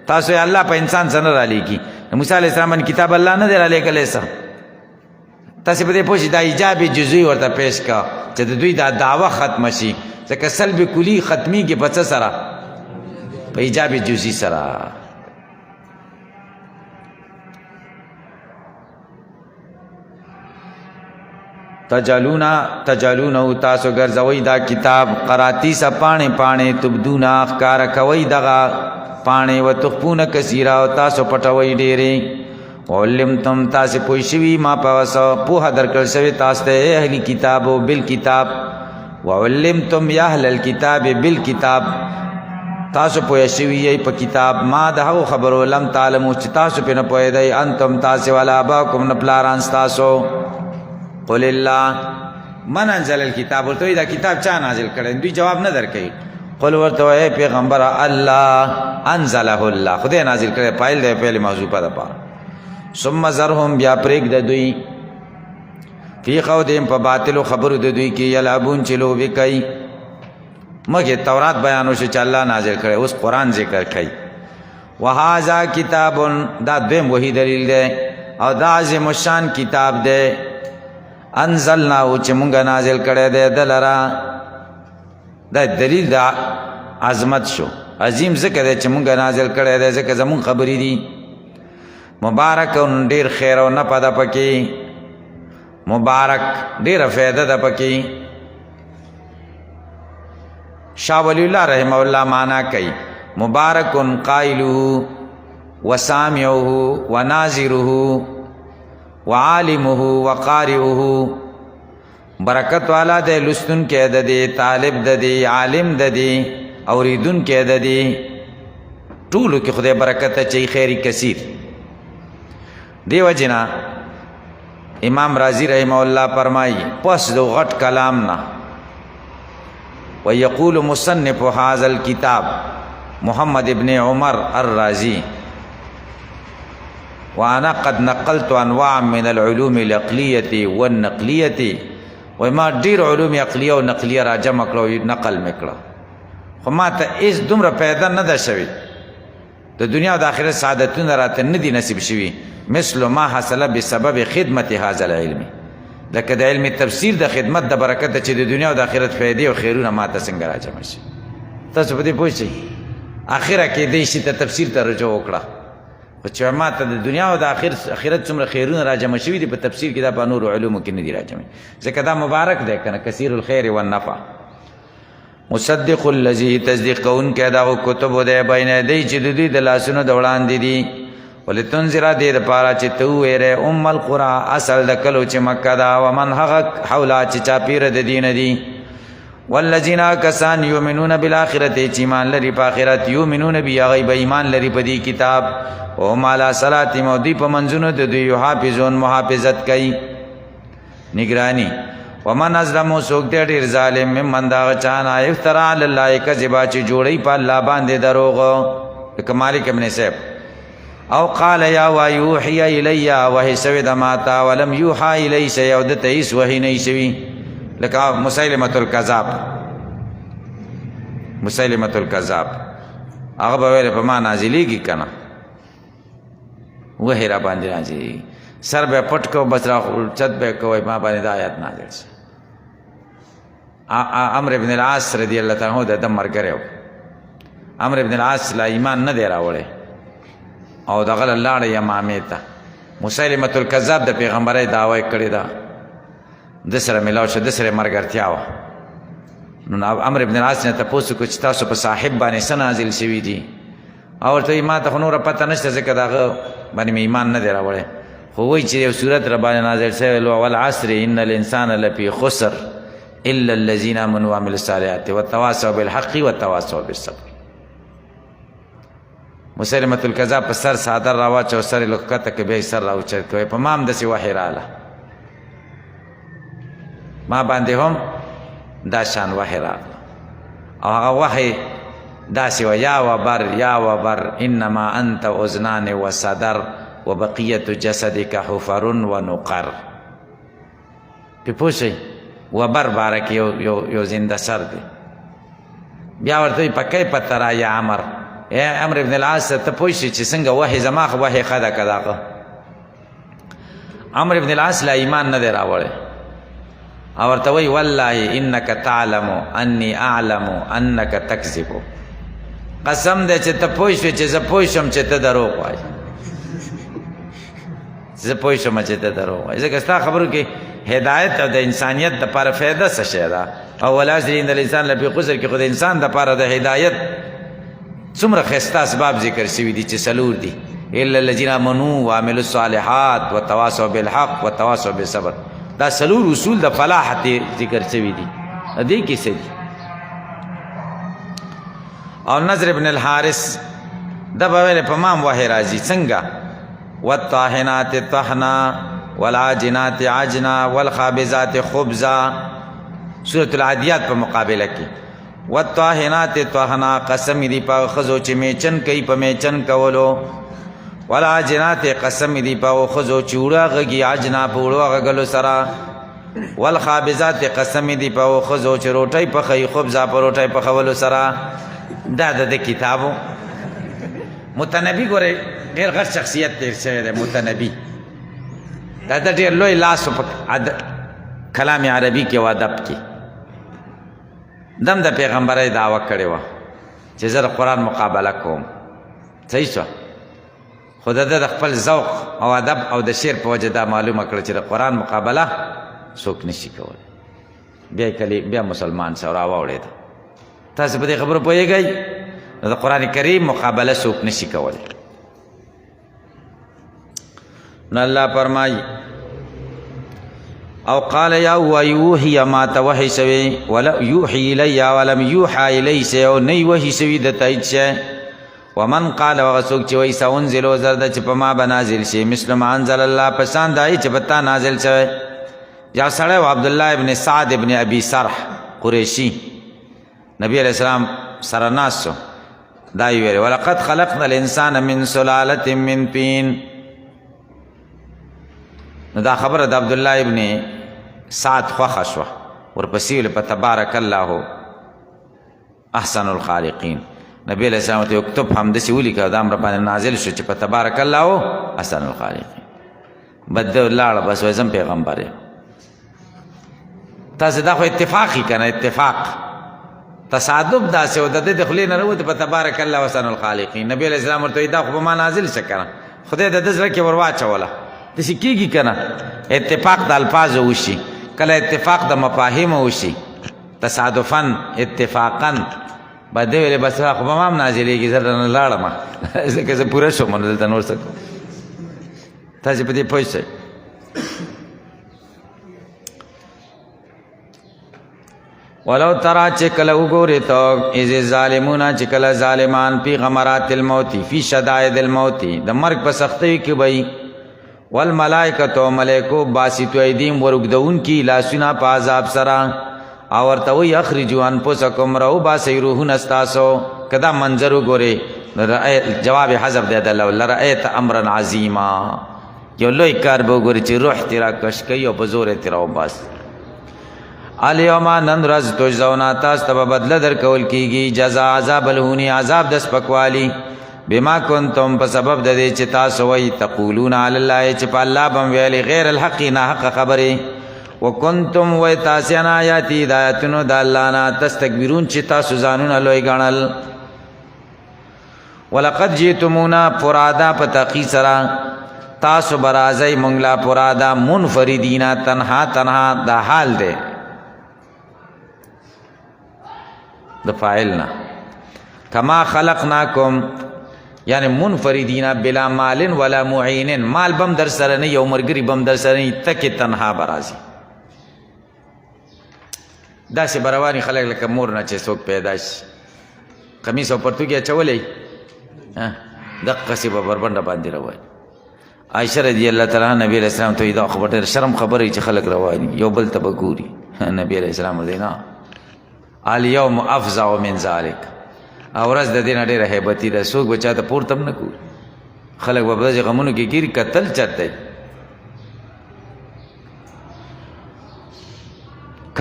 تاسو یې الله په انسان څه نه رالیږي د موسی علیه السلام باندې کتاب الله نه دی رالیږلی څه تاسې په دې پوه شئ دا ایجاب جزوي ورته پیش کا چې د دوی دا دعوه ختمه شي ځکه سلب کلي ختمیږي په څه سره په ایجاب جزوي سره تجالونه تاسو ګرځوئ دا کتاب قراتی سه پاڼې پاڼې تبدونه ښکاره کوئ دغه پاڼې و تخفونه کثیره او تاسو پټوئ ډېرې وعلمتم تاسې پوه شوي ما په څه پوهه درکړل شوې تاسو ته اهل کتابو بالکتاب وعلمتم یا اهل الکتاب بالکتاب تاسو پوه شوي یئ په کتاب ما د هغو خبرو لم تعلمو چې تاسو پرې نه پوهېدئ انتم تاسې ولا اباکم نه پلاران ستاسو قل الله من انزل الکتاب ورته وایي دا کتاب چا نازل کړی دوی جواب نه درکوي قل ورته وایي پیغمبره الله انزله الله خدای نازل کړی فاعل دی فعل محذوفه دپاره ثم ذرهم بیا پرېږده دوی فی خوضهم په باطلو خبرو د دوی کې یلعبون چې لوبې کوي مخکې تورات بیان وشو چې الله نازل کړی اوس قرآن ذکر کوي وهذا کتاب دا دویم وحی دلیل دی او دا عظیم الشان کتاب دی انزلناهو چې مونږ نازل کړی دی ده لره دا دلیل د عظمت شو عظیم ځکه دی چې مونږ نازل کړی دی ځکه زمونږ خبرې دي مبارک ډېر خیر او نفع ده پکې مبارک ډېره فایده ده پکې شاه ولی الله رحمه الله معنا کوي مبارک قائله وسامعه وناظره وعالمه وقارئه برکت والا دی لستون کې د دی طالب د دی عالم د دی اوریدون کې د دی ټولو کې خدای برکت اچوي خیری کثیر دیو جنا امام رازی رحمه الله فرمایي پس دو غټ کلام نه ويقول مصنف هذا الكتاب محمد ابن عمر الرازي وانا قد نقلت انواع من العلوم العقليه والنقليه وما ډیر علوم عقلیه او نقلیه را جمع کړو نقل میکړه خو ما ته هیڅ دومره پیدا نه ده شوی د دنیا او د آخرت سعادتونه راته نه دي نصیب شوي مثل ما حصل بسبب خدمت هذا العلم لکه د علم تفسیر د خدمت د برکت چې د دنیا او د آخرت فایدې او خیرونه ماته څنګه راجمع شي تاسو په دې پوه شئ آخره کې دې شي ته تفسیر ته رجوع وکړه خو چې ماته د دنیا او د آخرت څومره خیرونه راجمع شوي دي په تفسیر کې دا په نورو علومو کې نه دي راجمع ځکه دا مبارک دی که نه کثیر الخیر والنفع مصدق الذي تصدیق کوونکی دغو کتبو دی بین یدی چې د دوی د لاسونو د وړاندې دي ولتنذر دې دپاره چې ته وویرې ام القرى اصل د کلو چې مکه ده ومن هغه حوله چې چاپیره د دې نه دي والذین کسان یؤمنون بالآخرة چې ایمان لري په آخرت یؤمنون بی هغوی به ایمان لري په دې کتاب وهم علی صلاتهم او دوی په منځونو د دوی یحافظون محافظت کوي نگرانی ومن ازلمو څوک دی ډېر ظالم ممن د هغه چا نه افترا علی الله کذبا چې جوړوي په الله باندې دروغ لکه مالک ابن صاحب او قال یا ویوحی الی وحی شوی د ماته ولم یوحا الی شی او دته هیڅ وحی نه شوي لکه مسیلمة الکذاب مسیلمة الکذاب هغه به ویل په ما نازلیږي که نه وحی را باندې نازلیږي سر به پټ کو بس را چت به کوئ ما باندې دا آیات نازل شي عمرو بن العاص رضی الله تعالی عنہ د ده ملګری و عمرو بن العاص لا ایمان نه دی راوړی او دغه لاړ یمامې ته مسیلمة الکذاب د پیغمبرۍ دعوی کړې ده د سره ملاو شو د سره ملګرتیا وه نو عمرو بن العاص نه تپوس وکړو چې تاسو په صاحب باندې څه نازل شوي دي او ورته وایي ما ته خو نوره پته نشته ځکه د هغه باندې مې ایمان نه دی راوړی خو وایي چې یو صورت را باندې نازل شوی والعصر ان الانسان لفی خسر الا الذین آمنوا وعملوا الصالحات وتواصوا بالحق وتواصوا بالصبر مسیلمة الکذاب په سر څادر راواچو سر یې لږ کښته که بیا یې سر راوچت کوی په ما هم داسې وحی راغله ما باندې هم دا شان وحی راغله او هغه وحی داسې وه یا وبر انما انت اذنان وصدر وبقیة جسدک حفر ونقر پې پوه شئ وبر باره کې یو زنده سر دی بیا ورته وایي په کیف ترا یا عمر ای عمرو بن العاص ته پوه شئ چې څنګه وحی زما خو وحی ښه ده که د هغه عمرو بن العاص لا ایمان نه دی راوړی او ورته وایي والله انک تعلم انی اعلم انک تکذب قسم دی چې ته پوه شوې چې زه پوه شم چې ته دروغ وایي زه پوه شم چې ته دروغ وایي ځکه ستا خبرو کې هدایت او د انسانیت دپاره فایده څه شی ده او والعصر ان الانسان لفی خسر کې خو د انسان دپاره د هدایت څومره ښایسته اسباب ذکر شوي دي چې څلور دي الا الذین آمنوا وعملوا الصالحات وتواصوا بالحق وتواصوا بالصبر دا څلور اصول د فلاح ذکر شوي دي دې کې څه دي او نضر بن الحارث دا به ویلې په ما هم وحی راځي څنګه والطاحنات طحنا والعاجنات عجنا والخابزات خبزا سورة العادیات په مقابله کې والطاحنات طحنا قسم دی په ښځو چې میچن کوي په میچن کولو والعاجنات قسم دی په ښځو چې وړه غږي عجنا په وړو غږلو سره والخابزات قسم دی په ښځو چې روټۍ پخوي خبزا په روټۍ پخولو سره دا د کتابو متنبي ګورئ ډېر غټ شخصیت تیر شوی دی متنبي دا د ډېر لوی لاس په کلام عربي کې او ادب کې دم د پیغمبرۍ دعوه کړې وه چې زه د قرآن مقابله کوم صحیح شوه خو د خپل ذوق او ادب او د شعر په وجه دا معلومه کړه چې د قرآن مقابله څوک نشي کولی بیا مسلمان شو راواوړېده تاسو په دې خبرو پوهېږئ نو د قرآن کریم مقابله څوک نشي کولی نو الله فرمایي او قال یا ویوحی ما ته وحی شوی یوحی الی ولم یوحا الی شی او نه وحی شوی د تایید شی ومن قال هغه څوک چې وایي سأنزل زر ده چې په ما به نازل شي مثل ما انزل الله په شان د هغې چې په تا نازل شوی یا سړی و عبدالله ابن سعد ابن ابي سرح قریشي نبی علیہ السلام سره ناست شو دا یې ویلې ولقد خلقنا الانسان من سلالة من طین نو دا خبره د عبدالله ابن سعد خوښه شوه ورپسې ویلې په تبارک الله احسن الخالقین نبی علیہ السلام ته اکتب همداسې ولیکه دا امر باندې نازل شو چې په تبارک الله احسن الخالقین بد لاړه بس وایي زم پیغمبر یم تاسې دا خو اتفاقي که نه اتفاق تصادف داسې و د دې د خولې نه راوتې په تبارک الله احسن الخالقین نبی علیه السلام ورته وایي دا خو په ما نازل شه که نه خدای د ده زړه کې ور واچوله داسې کېږي که نه اتفاق د الفاظو وشي کله اتفاق د مفاهیمو وشي تصادفا اتفاقا به ده ویلې بس خو به ما هم نازلېږي زه درنه لاړم ځکه زه پوره شوم نو دلته نور څه کوم تاسې په دې پوه شئ ولو ترى چې کله وګورې ته اذ الظالمون چې کله ظالمان فی غمرات الموت فی شدائد الموت د مرګ په سختیو کې وي والملائکة ملائکو باسطو ایدیم ورګدونکي لاسونه په عذاب سره او ورته وایي اخرجوا انفسکم راو باسئ روحونه ستاسو که دا منظر وګورې جواب حذف دی د الله لرأیت امرا عظیما یو لوی کار به وګورې چې روح تې راکش کوي او په زور یې تې راوباسي الیوما نن ورځ تجزونا تاسو ته به بدله درکول کېږي جزا عذاب الهوني عذاب د سپکوالي بما کنتم په سبب د دې چې تاسو وایي تقولون علی الله چې په الله به م ویلې غیر الحق ناحقه خبرې وکنتم وایي تاسې عن آیاتي د آیاتونو د الله نه تستکبرون چې تاسو ځانونه لوی ګڼل ولقد جئتمونا فرادا په تحقیق سره تاسو به راځئ موږ لا فرادا منفردینا تنها تنها دا حال دی د فاعل نه کما خلقناکم یعنی منفردینا بلا مال ولا معین مال بم در سره نه یو مرګري بم در سره نه تک تنها برازي داسې برواني خلک لکه مور نه چې څوک پیدا شي قمیص او پرتوګي اچولی دقسې به بربنډه باندې رواني عایشه رضی الله تعالی عنها نبی علیہ السلام ته دا خبر ډېر شرم خبرې چې خلک رواني یو بل ته به ګوري نبی علیہ السلام ورته نه الیوم افزع من ذلک او ورځ د دې نه ډېره هیبتي ده څوک به چاته پورته هم نه ګوري خلک به په داسې غمونو کې ګیري قتل چاته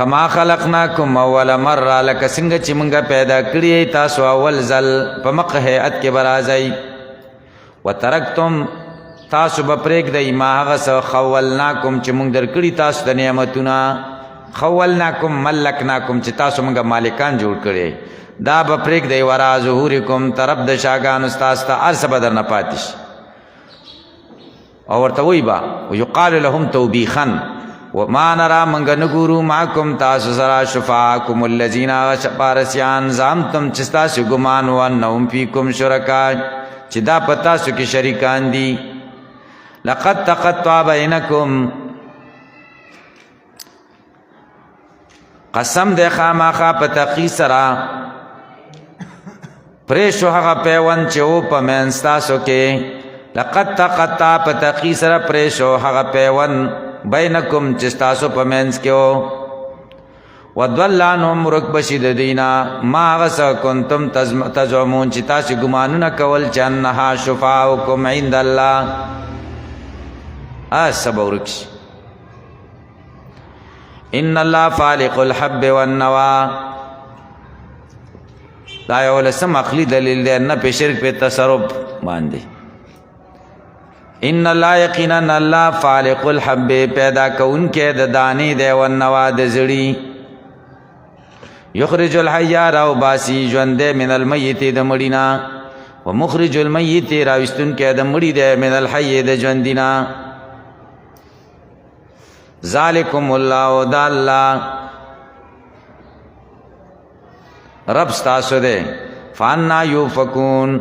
کما خلقناکم اول مره لکه څنګه چې موږ پیدا کړي تاسو اول ځل په مخ هیئت کې به راځئ وترکتم تاسو به پرېږدئ ما هغه څه خولناکم چې موږ درکړي تاسو د نعمتونه خولناکم ملکناکم چې تاسو موږ مالکان جوړ کړي دا به پرېږدئ ورا ظهورکم طرف د شاګانو ستاسو ته هر څه به درنه پاتې شي او ورته وایي به ویقال لهم توبیخا وما نرا منګ نګورو معکم تاسو سره شفاعکم الذین پارسیان زعمتم چې ستاسو ګمان و انهم فیکم شرکا چې دا په تاسو کې شریکان دي لقد تقطع بینکم قسم دې خامخا په تقی سره پرې شو هغه پیوند چې و په منځ تاسو کې لقد تقطع په تقی سره پرې شو هغه پیوند بینکم چې تاسو په منځ کې و وضل عنهم رکبشي د دینا ما هغه څه کنتم تزعمون چې تاسو ګمانونه کول چې انها شفاعکم عند الله صبرکش ان الله فالق الحب والنوى دا یو لسم عقلی دلیل دی نه په شرک په تصرف باندې ان الله یقینا الله فالق الحب پیدا کون کې د دانی دی او النوى د زړی یخرج الحی راو باسی ژوند من المیت د مړینا ومخرج المیت راوستون کې د مړی دی من الحی د ژوندینا ذالکم الله دا الله رب ستاسو دے فانا یوفکون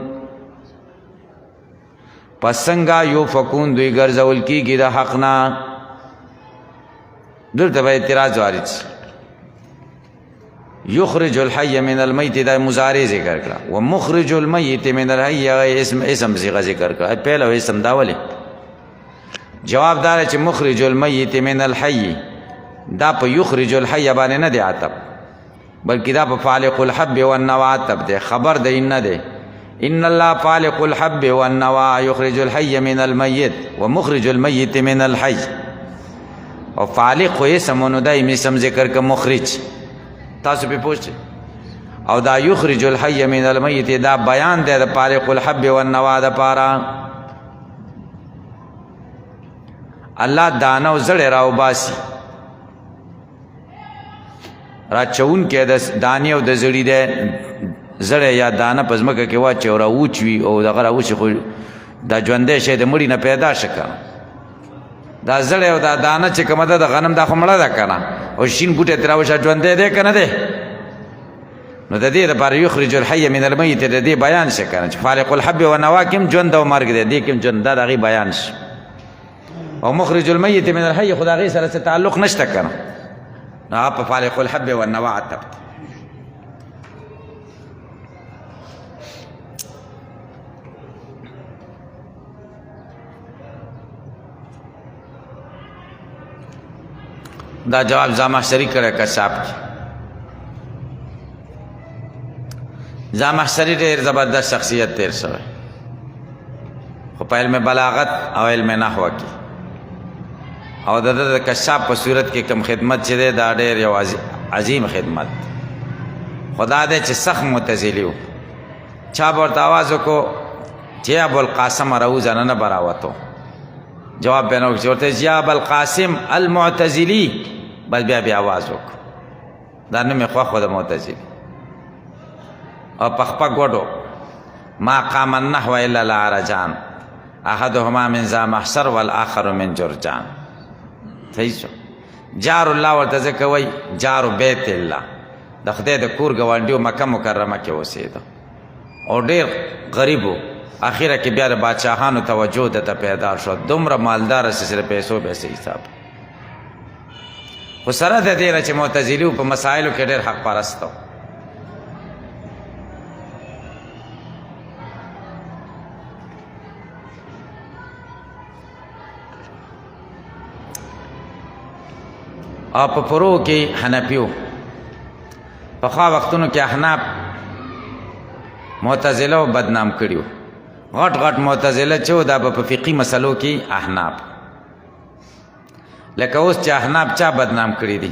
پسنگا یوفکون دوی گرزول کی گی دا حقنا دلتا با اعتراض وارد یخرج الحی من المیت دا مزارع ذکر کرا ومخرج المیت من الحی اسم زیغا ذکر کرا پہلا اسم داولی جواب دار چې مخرج المیت من الحی دا په یخرج الحی باندې نه دی عتب بلکې دا په فالق الحب والنوى عتب دی خبر دی نه دی ان الله فالق الحب والنوى یخرج الحی من المیت ومخرج المیت من الحی او فالق خو اسم نو دای اسم ذکر ک مخرج تاسو په پوښتنه او دا یخرج الحی من المیت دا بیان دی د فالق الحب والنوا د پاره الله دانه او زړه راو باسي را چون کې د دانی او د زړی د زړه یا دانه پزمکه کې واچي او راوچوي او دغه راوچي خو دا ژوندې شی د مړی نه پیدا شکه دا زړه او دا دانه چې کومه ده د غنم دا خو مړه ده کنه او شین بوټه تر راوشه ژوندې ده کنه ده نو د دې لپاره یخرج الحی من المیت د دې بیان شي کنه چې فالق الحب والنوا کوم ژوند او مرګ ده دې کوم ژوند دا غي بیان شي او مخرج المیت من الحی خدای سره څه تعلق نشته کنه نو په فالق الحب والنوا عتب دا جواب زامحشری کړه کشاف کی زامحشری ډېر زبردست شخصیت تیر شوی خو په علم بلاغت او علم نحو کې او د کشاف په صورت کې کوم خدمت چې دی دا ډېر یو عظیم خدمت خدا دې چې سخت معتزلی و چا به ورته آواز وکړو چې ابوالقاسم راوځه نه براوتو جواب به نه وکړي چې ورته چې ابوالقاسم المعتزلی بس بیا آواز وکړو دا نه مې خوښ د معتزلی او پخپه ګوډو ما قام النحو الا العرجان احدهما من ذا محشر والآخر من جرجان صحیح شو جار الله ورته ځکه وایي جارو بیت الله د خدای د کور ګاونډیو مکه مکرمه کې اوسېده او ډېر غریب و اخره کې بیا د بادشاهانو توجه دته پیدا شو دومره مالدار سره پیسو به سي حساب خو سره د دې نه چې معتزلي په مسایلو کې ډېر حق پرست و او په پرو کې حنفیو پخوا وختونو کې احناف معتزله بدنام کړیو غټ غټ معتزله چې دا په فقهي مسلو کې احناف لکه اوس چې احناف چا بدنام کړی دي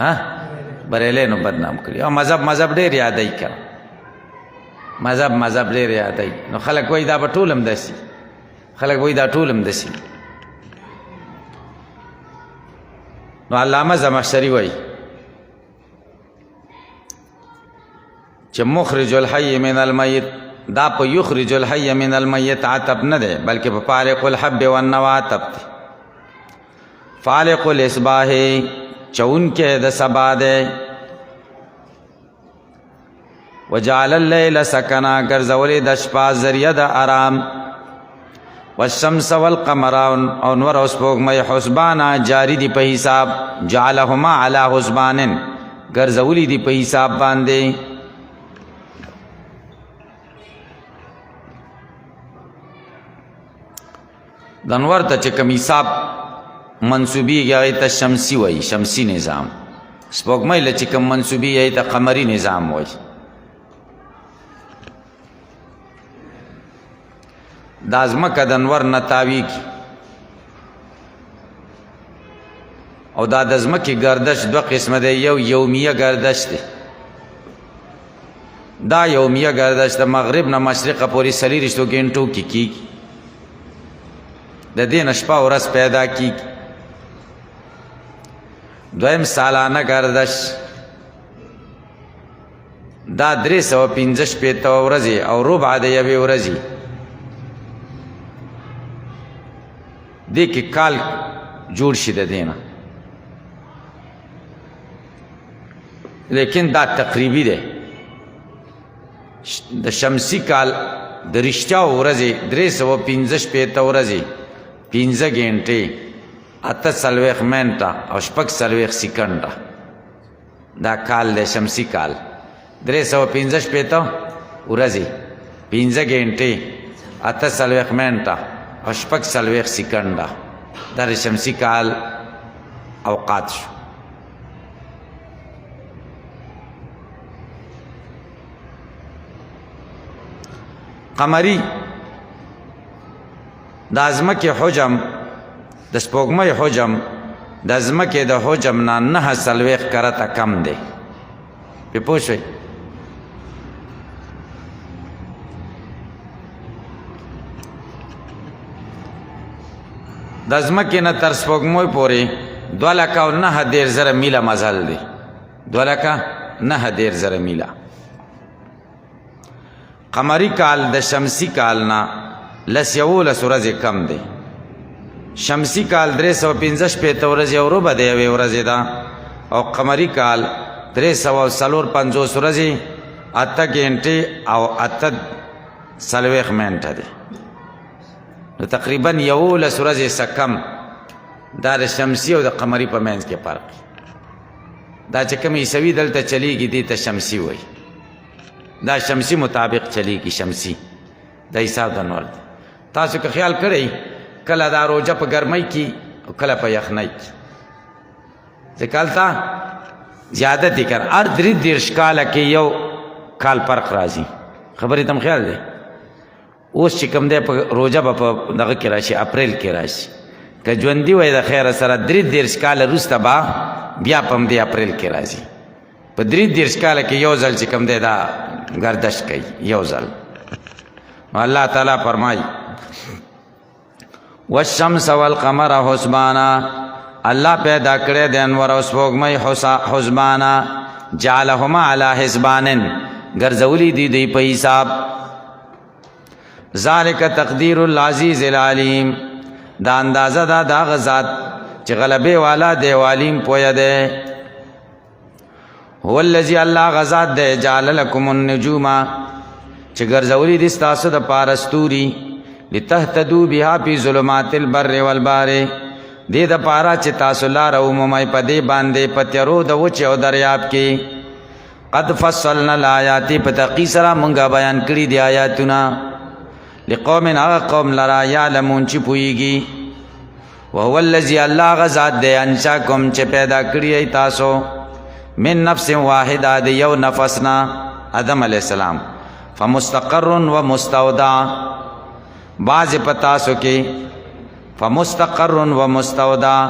ها بریلینو بدنام کړی او مذهب ډېر یادای کړ مذهب ډېر یادای نو خلک وایي دا به ټول هم داسي خلک وایي دا ټول هم داسي نو علامه زمخشري وایي چې مخرج الحي من المیت دا په یخرج الحي من المیت عتب نه دی بلکې په فالق الحب والنوا عتب دی فالق الاصباح چون کې د سبا دی وجعل الليل سکنا ګرځولې د شپه ذریعہ د آرام والشمس والقمر او نور او سپوږمۍ حسبانا جاری دی په حساب جعلهما على حسبان ګرځولې دی په حساب باندې د انور ته چې کوم حساب منسوبیږي هغې ته شمسي وایي شمسي نظام سپوږمۍ له چې کوم منسوبیږي هغې ته قمري نظام وایي دا ځمکه د انور نه تاویږي او دا د ځمکې گردش دوه قسمه دی یو یومیه گردش دی دا یومیه گردش د مغرب نه مشرقه پورې 24 غنټو کې کیږي د دې نه شپه ورځ پیدا کیږي دویم سالانه گردش دا 365 ورځې او ربع د یوې ورځې دې کې کال جوړ شي د دې نه لیکن دا تقریبي دی د شمسي کال د رښتیا ورځې 365 ورځې 15 غنټې 48 منټه او 46 سکندې دا کال د شمسي کال 365 ورځې 15 غنټې 48 منټه او 46 سکندې دا د شمسي کال اوقات شو قمری د ځمکې حجم د سپوږمۍ حجم د ځمکې د حجم نه 49 کرته کم دی په پوه شئ د ځمکې نه تر سپوږمۍ پورې 2,09,000 میله مزل دی. 2,09,000 میله. قمری کال د شمسی کال نه 11 ورځې کم دی. شمسی کال 365 ورځې او ربع د یوې ورځې ده او قمری کال 354 ورځې 8 غنټې او 8 منټه دی. نو تقریبا 11 ورځې څخه کم دا د شمسی او د قمری په منځ کې فرق. دا چې کوم عیسوي دلته چلیږي دې ته شمسی وایي. دا شمسی مطابق چلیږي. شمسی د حساب د نور دی. تاسو که خیال کړئ کله دا روژه په ګرمۍ کې او کله په یخنۍ کې ځکه هلته زیادت یې کړ. هر 33 کاله کې یو کال فرق راځي. خبرې ته خیال دی. اوس چې کوم دی په روژه به په دغه کې راشي اپریل کې راشي. که ژوندي وای د خیره سره 33 کاله وروسته به بیا په همدې اپریل کې راځي. په 33 کاله کې یو ځل چې کوم دی دا گردش کوي یو ځل. الله تعالی فرمایي والشمس والقمر حسبانا. الله پیدا کړی د انور او سپوږمۍ حسبانا جعلهما علی حسبان ګرځولي دي دوی په حساب. ذالک تقدیر العزیز العلیم. دا اندازه دا د هغه ذات چې غلبې والا دی او علیم پویه دی. هو الذي الله غزاد دی جعل لكم النجوم چې ګرځولي دي ستاسو دپاره ستوري لتهتدوا بها فی ظلمات البر والبحر. دې دپاره چې تاسو لاره ومومئ په دې باندې په تیارو د وچې او دریاب کې. قد فصلنا الآیات په تحقیق سره مونږه بیان کړي دي آیاتونه لقوم هغه قوم لرا یعلمون چې پوهیږي. وهو الذي الله غزاد دی انشاکم چې پیدا کړي تاسو من نفس واحده د یو نفسنا آدم علیہ السلام. فمستقر و مستودع بعض پتاسو کې فمستقر و مستودع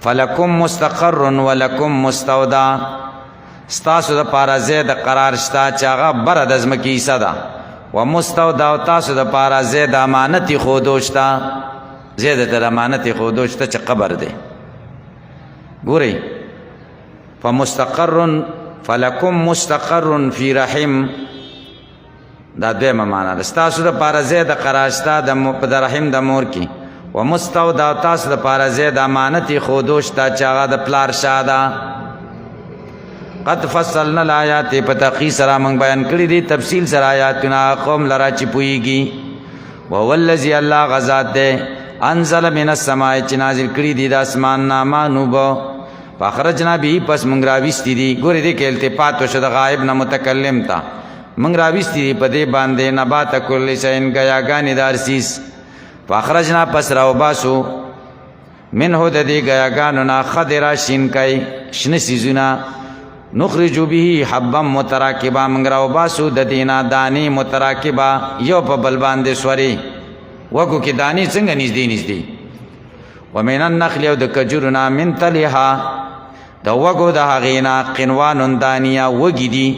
فلکم مستقر و لکم مستودع. ستاسو د پاره زید قرار شتا چې هغه بره د ځمکې حصه ده و مستودع او تاسو د پاره زید امانت خودو شتا. زید تر امانت خودو شتا چې قبر دی. ګورئ فمستقر فلکم مستقر فی رحم دا دویمه معنا ده. ستاسو د پاره زید قرار شتا د رحم د مور کې و مستودع او تاسو د پاره زید امانت خودو شتا چې هغه د پلار شا ده. قد فصلنا الآیات په تحقیق سره موږ بیان کړي دي تفصیل سره آیاتونه قوم لرا چې پوهیږي. وهو الذي الله غزاد دی انزل من السماء چې نازل کړي دي د اسمان نه ماء اوبه فاخرجنا به پس موږ راویستي دي. ګورې دې کې التفات وشو د غایب نه متکلم ته. موږ راویستي دي په دې باندې نبات کل شیء ګیاګانې د هر څیز. فاخرجنا پس راوباسو منه د دې ګیاګانو نه خضرا شینکۍ شنه څیزونه نخرج به حبا متراکبا موږ راوباسو د دې نه دانې متراکبه یو په بل باندې سوري وګو کې دانې څنګه نږدې نږدې. ومن النخل او د کجورو نه من طلعها د وګو د هغې نه قنوان دانیه وږي دي.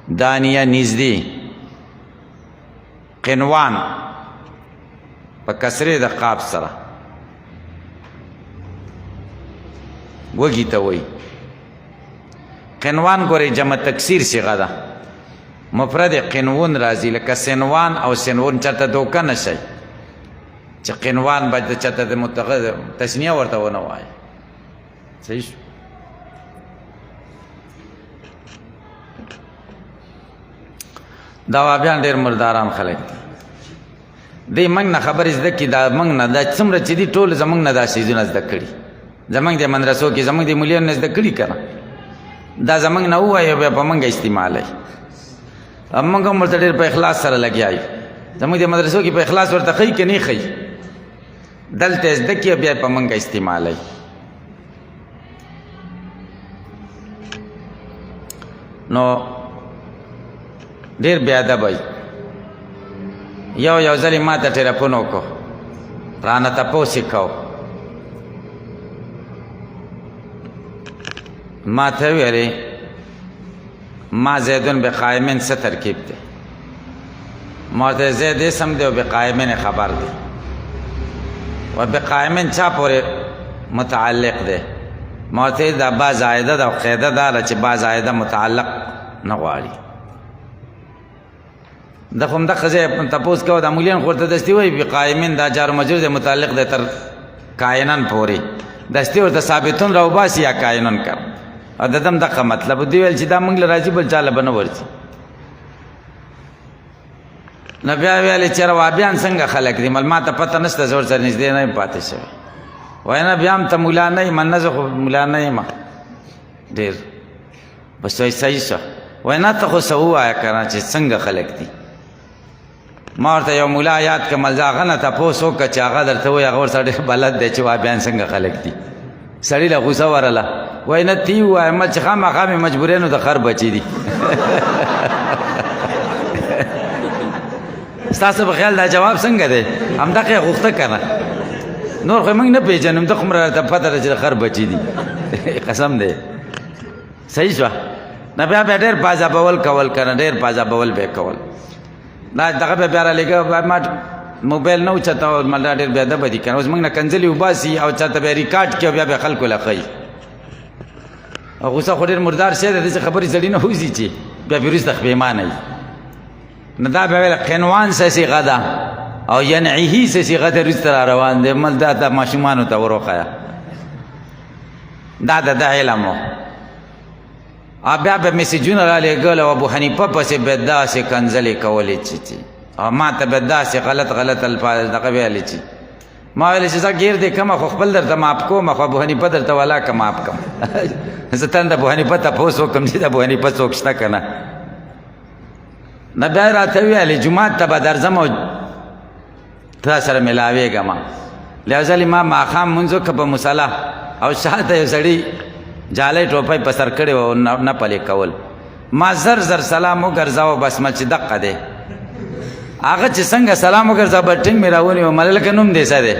دانیه نږدې قنوان په کسرې د قاب سره وږي ته وایي. قنوان ګورې جمع تکسیر صیغه ده. مفرد قنون راځي لکه سنوان او سنون. چاته دوکه نه شي چې قنوان باید د چاته د متغیر تسنیه ورته ونه وایي. صحیح شو. دا وابیان ډېر مرداران خلک دي. موږ نه خبرې زده کړي. دا موږ نه دا څومره چې دي ټول زموږ نه دا څیزونه زده کړي. زموږ د مدرسو کې زموږ د مولیانو نه زده کړي که نه. دا زموږ نه ووایي بیا په موږ استعمالوي. موږ هم ورته ډېر په اخلاص سره لګیا یو. زموږ د مدرسو کې په اخلاص ورته ښیي که نه ښیي. دلته یې زده کړي بیا په موږ استعمالوي. نو ډېر بې ادبه وي. یو ځل یې ما ته ټېلیفون وکړو رانه تپوس یې کو. ما ته ویلې ما زیدون بقائمین څه ترکیب دی. موته زید اسم دی او بقائمین خبر دی و بقائمین چا پورې متعلق دی موته دا با زائده دا قاعده دا چې با زائده متعلق نه غواړي د کوم د خزه تپوس کو د مولیان خورته دستی وای بقائمین دا جار مجرور دی متعلق دی تر کائنن پورې دستی ورته ثابتون راو باسی یا کائنن کر او ددم دغه مطلب دی ویل چې دا موږ راځي بل چاله بنو ورځي نبی ویل چې روابیان څنګه خلق دي مل ما ته پته نشته زور سره نږدې نه پاتې شوی وای نه بیا هم ته مولا نه من نه خو مولا نه ما ډیر بس وای صحیح شو وای نه ته خو سو آیا کنه چې څنګه خلق دي ما ورته یو مولا یاد کمل ځاغه نه تاسو که چاغه درته وای هغه سره بلد دی چې وابیان څنګه خلق دي سړی له غوسه ورله وای نه تی وای مل چې خامخا مجبورینو د خر بچی دي ستاسو په خیال دا جواب څنګه دی همدغه غوښته کنه نور خو موږ نه پیژنم ته کومره ته پته چې خر بچی دي قسم دی صحیح شو نه بیا ډېر بازا بول کول کنه ډېر بازا بول به کول دا دغه به بیا لګه ما موبایل نو چاته او مل ډېر بیا د بدی کنه اوس موږ نه کنځلی وباسي او چاته به ریکارډ کې بیا به خلکو لخی او غوسه خو ډېر مردار شه د خبرې زړی نه وځي چې بیا ویروس د خپېمانه نه دا به ویل قنوان سه صيغه ده او ینعه سه صيغه ده رستر روان دي مل دا د ماشومانو ته وروخه دا د علم او بیا به میسجونه را لګول او ابو حنیفه پسې بدا سه کنځلې کولې چی او ما ته بدا سه غلط الفاظ دغه ویلې چی ما ویل چې زه غیر دې کما خو خپل درته ماپ کوم خو ابو حنیفه درته والا کما ماپ کوم زه تند ابو حنیفه ته پوسو کوم چې ابو حنیفه څوک شته کنه نه بیا راته ویلې جمعه ته به درځم او تا سره ملاویږم لهذا ما ماښام منځو که په مصله او شاته یو سړي جالۍ ټوپۍ په سر کړې وه نه پلې کول ما زر سلام وګرځاوه بس مل چې دقه دی هغه چې څنګه سلام وګرځاوه بټینګ مې راونیو مل لکه نوم دی څه دی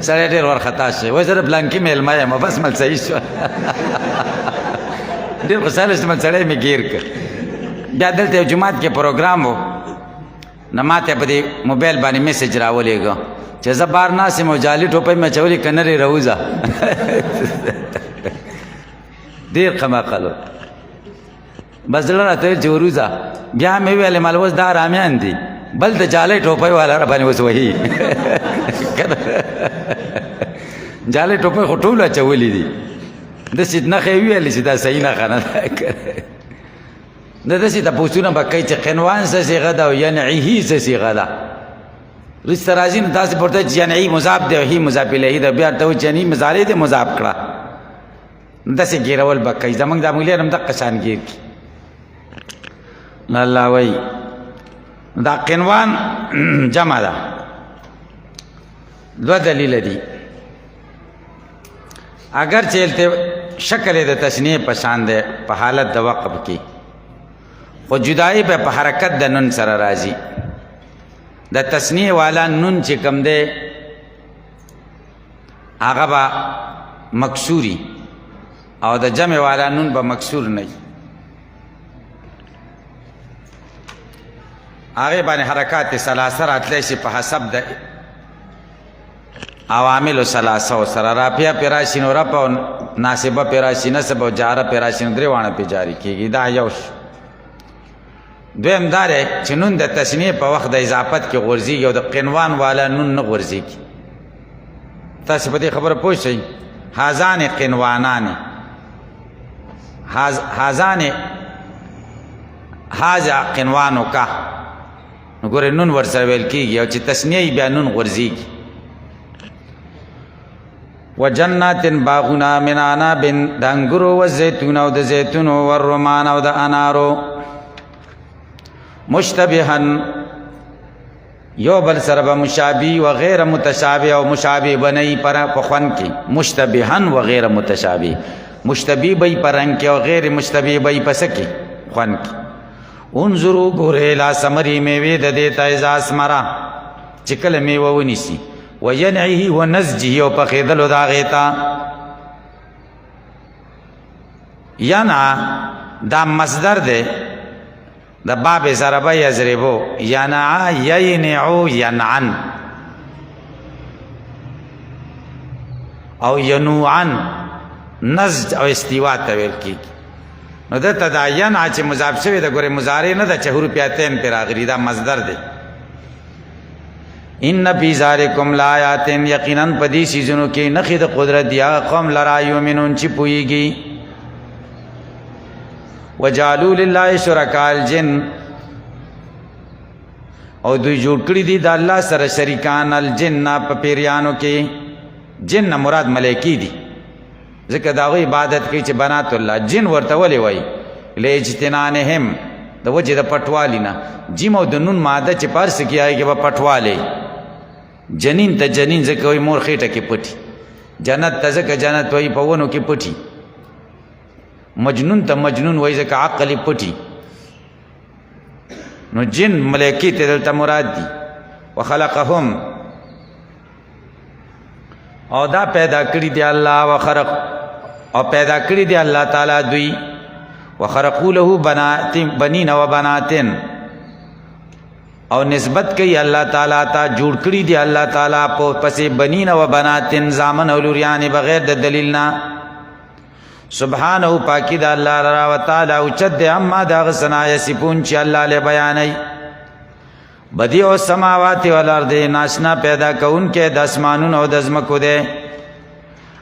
سړی ډېر وارخطا شي وایي زه د پلانکي میلمه یم بس مل صحیح شوه ډېر خوشحاله شوم سړی مې ګیر کړ بیا دلته یو جومات کې پروګرام و نه ما ته په دې موبایل باندې میسج راولېږه چې زه بار ناست یم او جالي ټوپۍ مې اچولې که نرې راوځه ډېر قماقل بس زړه راته ویل چې وروځه بیا مې ویلې مال اوس دا رامیان دي بل د جالۍ ټوپۍ والا را باندې اوس وهي جالۍ ټوپۍ خو ټولو اچولې دي داسې نښې یې ویلې چې دا صحیح نښه نه ده نه داسې تپوسونه به کوي چې قنوان څه صیغه ده او ینعه څه صیغه ده رسته راځي نو داسې پورته چې ینعي مضاف دی او هي مضاف الیه ده بیا ورته وایي چې ینعي مضارع دی مضاف کړه داسې ګیرول به کوي زموږ دا مولیان هم دقه شان ګیر کړي الله وایي دا قنوان جمع ده دوه دلیل دي اگر چې شکل د تسنیه په شان ده په حالت د وقف کې خو جدائی به په حرکت د نون سره راځي د تسنیه والا نون چې کم ده هغه به مکسوري او د جمع والا نون به مکسور نه هغه باندې حرکات ثلاثه راتلی شي په حسب د عوامل ثلاثه سره رافعه پیراشي نو رفع او ناصبه پیراشي نصب او جاره پیراشي نو درې وانه پی جاری کیږي دا یو دویم دا دی چې نون د تسنیه په وخت د اضافت کې غورځېږي او د قنوان والا نون نه غورځېږي تاسو په دې خبره پوه شئ هذان قنوانان هذان هذا قنوانو کا نو ګورې نون ورسره ویل کېږي او چې تسنیه بیا نون غورځېږي وجنات باغنا من عناب د انګورو و زیتون او د زیتون او الرمان او د انارو مشتبها یو بل سره به مشابه و غیر متشابه او مشابه بنئی پر پخوان کی مشتبها و غیر متشابه مشتبه بی پرنگ کی او غیر مشتبه بی پسکی خوان کی انظروا ګوره لا سمری میوه د دیتا اذا اسمرا چکل میوه ونیسی وینعه ونزجه او پخیدلو دا غیتا ینا دا مصدر ده د باب ضربه یضربو ینع ینعو ینعن او ینوعن نزج او استیوا ته ویل کیږي. نو دلته دا ینع چې مضاف شوی د ګورې مضارع نه ده چې حروف اتین پې راغلي دا مصدر دی. ان فی ذالکم لآیات یقینا په دې څیزونو کې نښې د قدرت دی هغه قوم لرا یؤمنون چې پوهېږي. وجعلوا لله شرکاء الجن او دوی جوړ کړي دي د الله سره شریکان الجن په پیریانو کې. جن مراد ملائکی دي ځکه د هغوی عبادت کوي چې بنات الله. جن ورته ولې وایي لاجتنانهم د وجې د پټوالي نه. جیم او د نون ماده چې په هر څه کې هغې کې به پټوالی. جنین ته جنین ځکه وایي مور خېټه کې پټي. جنت ته ځکه جنت وایي په ونو کې پټي. مجنون ته مجنون وایي ځکه عقل یې پټي. نو جن ملائکی ته دلته مراد دي. وخلقهم او دا پیدا کړي دی الله وخرق او پیدا کړي دی الله تعالی دوی. وخرقوا له بنین و بناتن او نسبت کوي الله تعالی ته جوړ کړي دی الله تعالی په پسې بنین و بناتن زامن او لوریان بغیر د دلیل نه. سبحانه پاکی دا الله را و تعالی اوچت دی اما دا غسنا یصفون چې الله له بیانای. بدیع السماوات والارض ناشنا پیدا کون کې د اسمانونو او د ځمکو دی.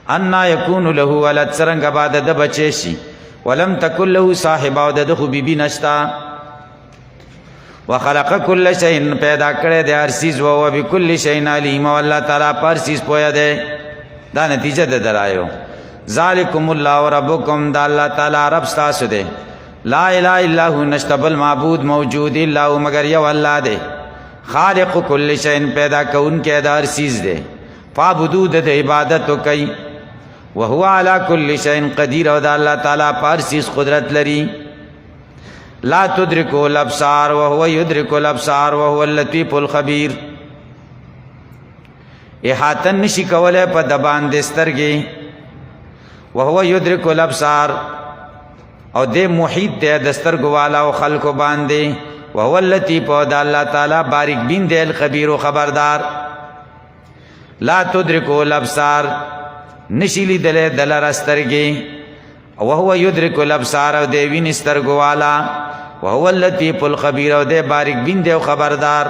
انا یکون له ولد څرنګه بعد د بچی شي. ولم تکن له صاحبه او د خو بیبي نشتا. وخلق کل شیء پیدا کړی دی هر څیز و هو بکل شیء علیم او الله تعالی پر څیز پوهه دی. دا نتیجه د درایو. ذالکم الله ربکم دا الله تعالی رب ستاسو دی. لا اله الا هو نشته بل معبود موجود الا هو مگر یو الله دی. خالق کل شیء پیدا کون کې د هر څیز دی. فعبدوا د عبادت کوي. وهو على كل شيء قدير او دا الله تعالی پر څیز قدرت لري. لا تدركه الابصار وهو يدرك الابصار وهو اللطيف الخبير. احاطه نشي کوله په دبان د سترګې. وهو يدرك الابصار او دې محیط دې د سترګو والا او خلقو باندې. وهو اللطيف او دا الله تعالی باریک بین دی الخبیر او خبردار. لا تدركه الابصار نشی لیدلې دلر سترګې. وهو يدرك الابصار او دې وین سترګو والا. وهو اللطيف الخبير او دې باریک بین دی او خبردار.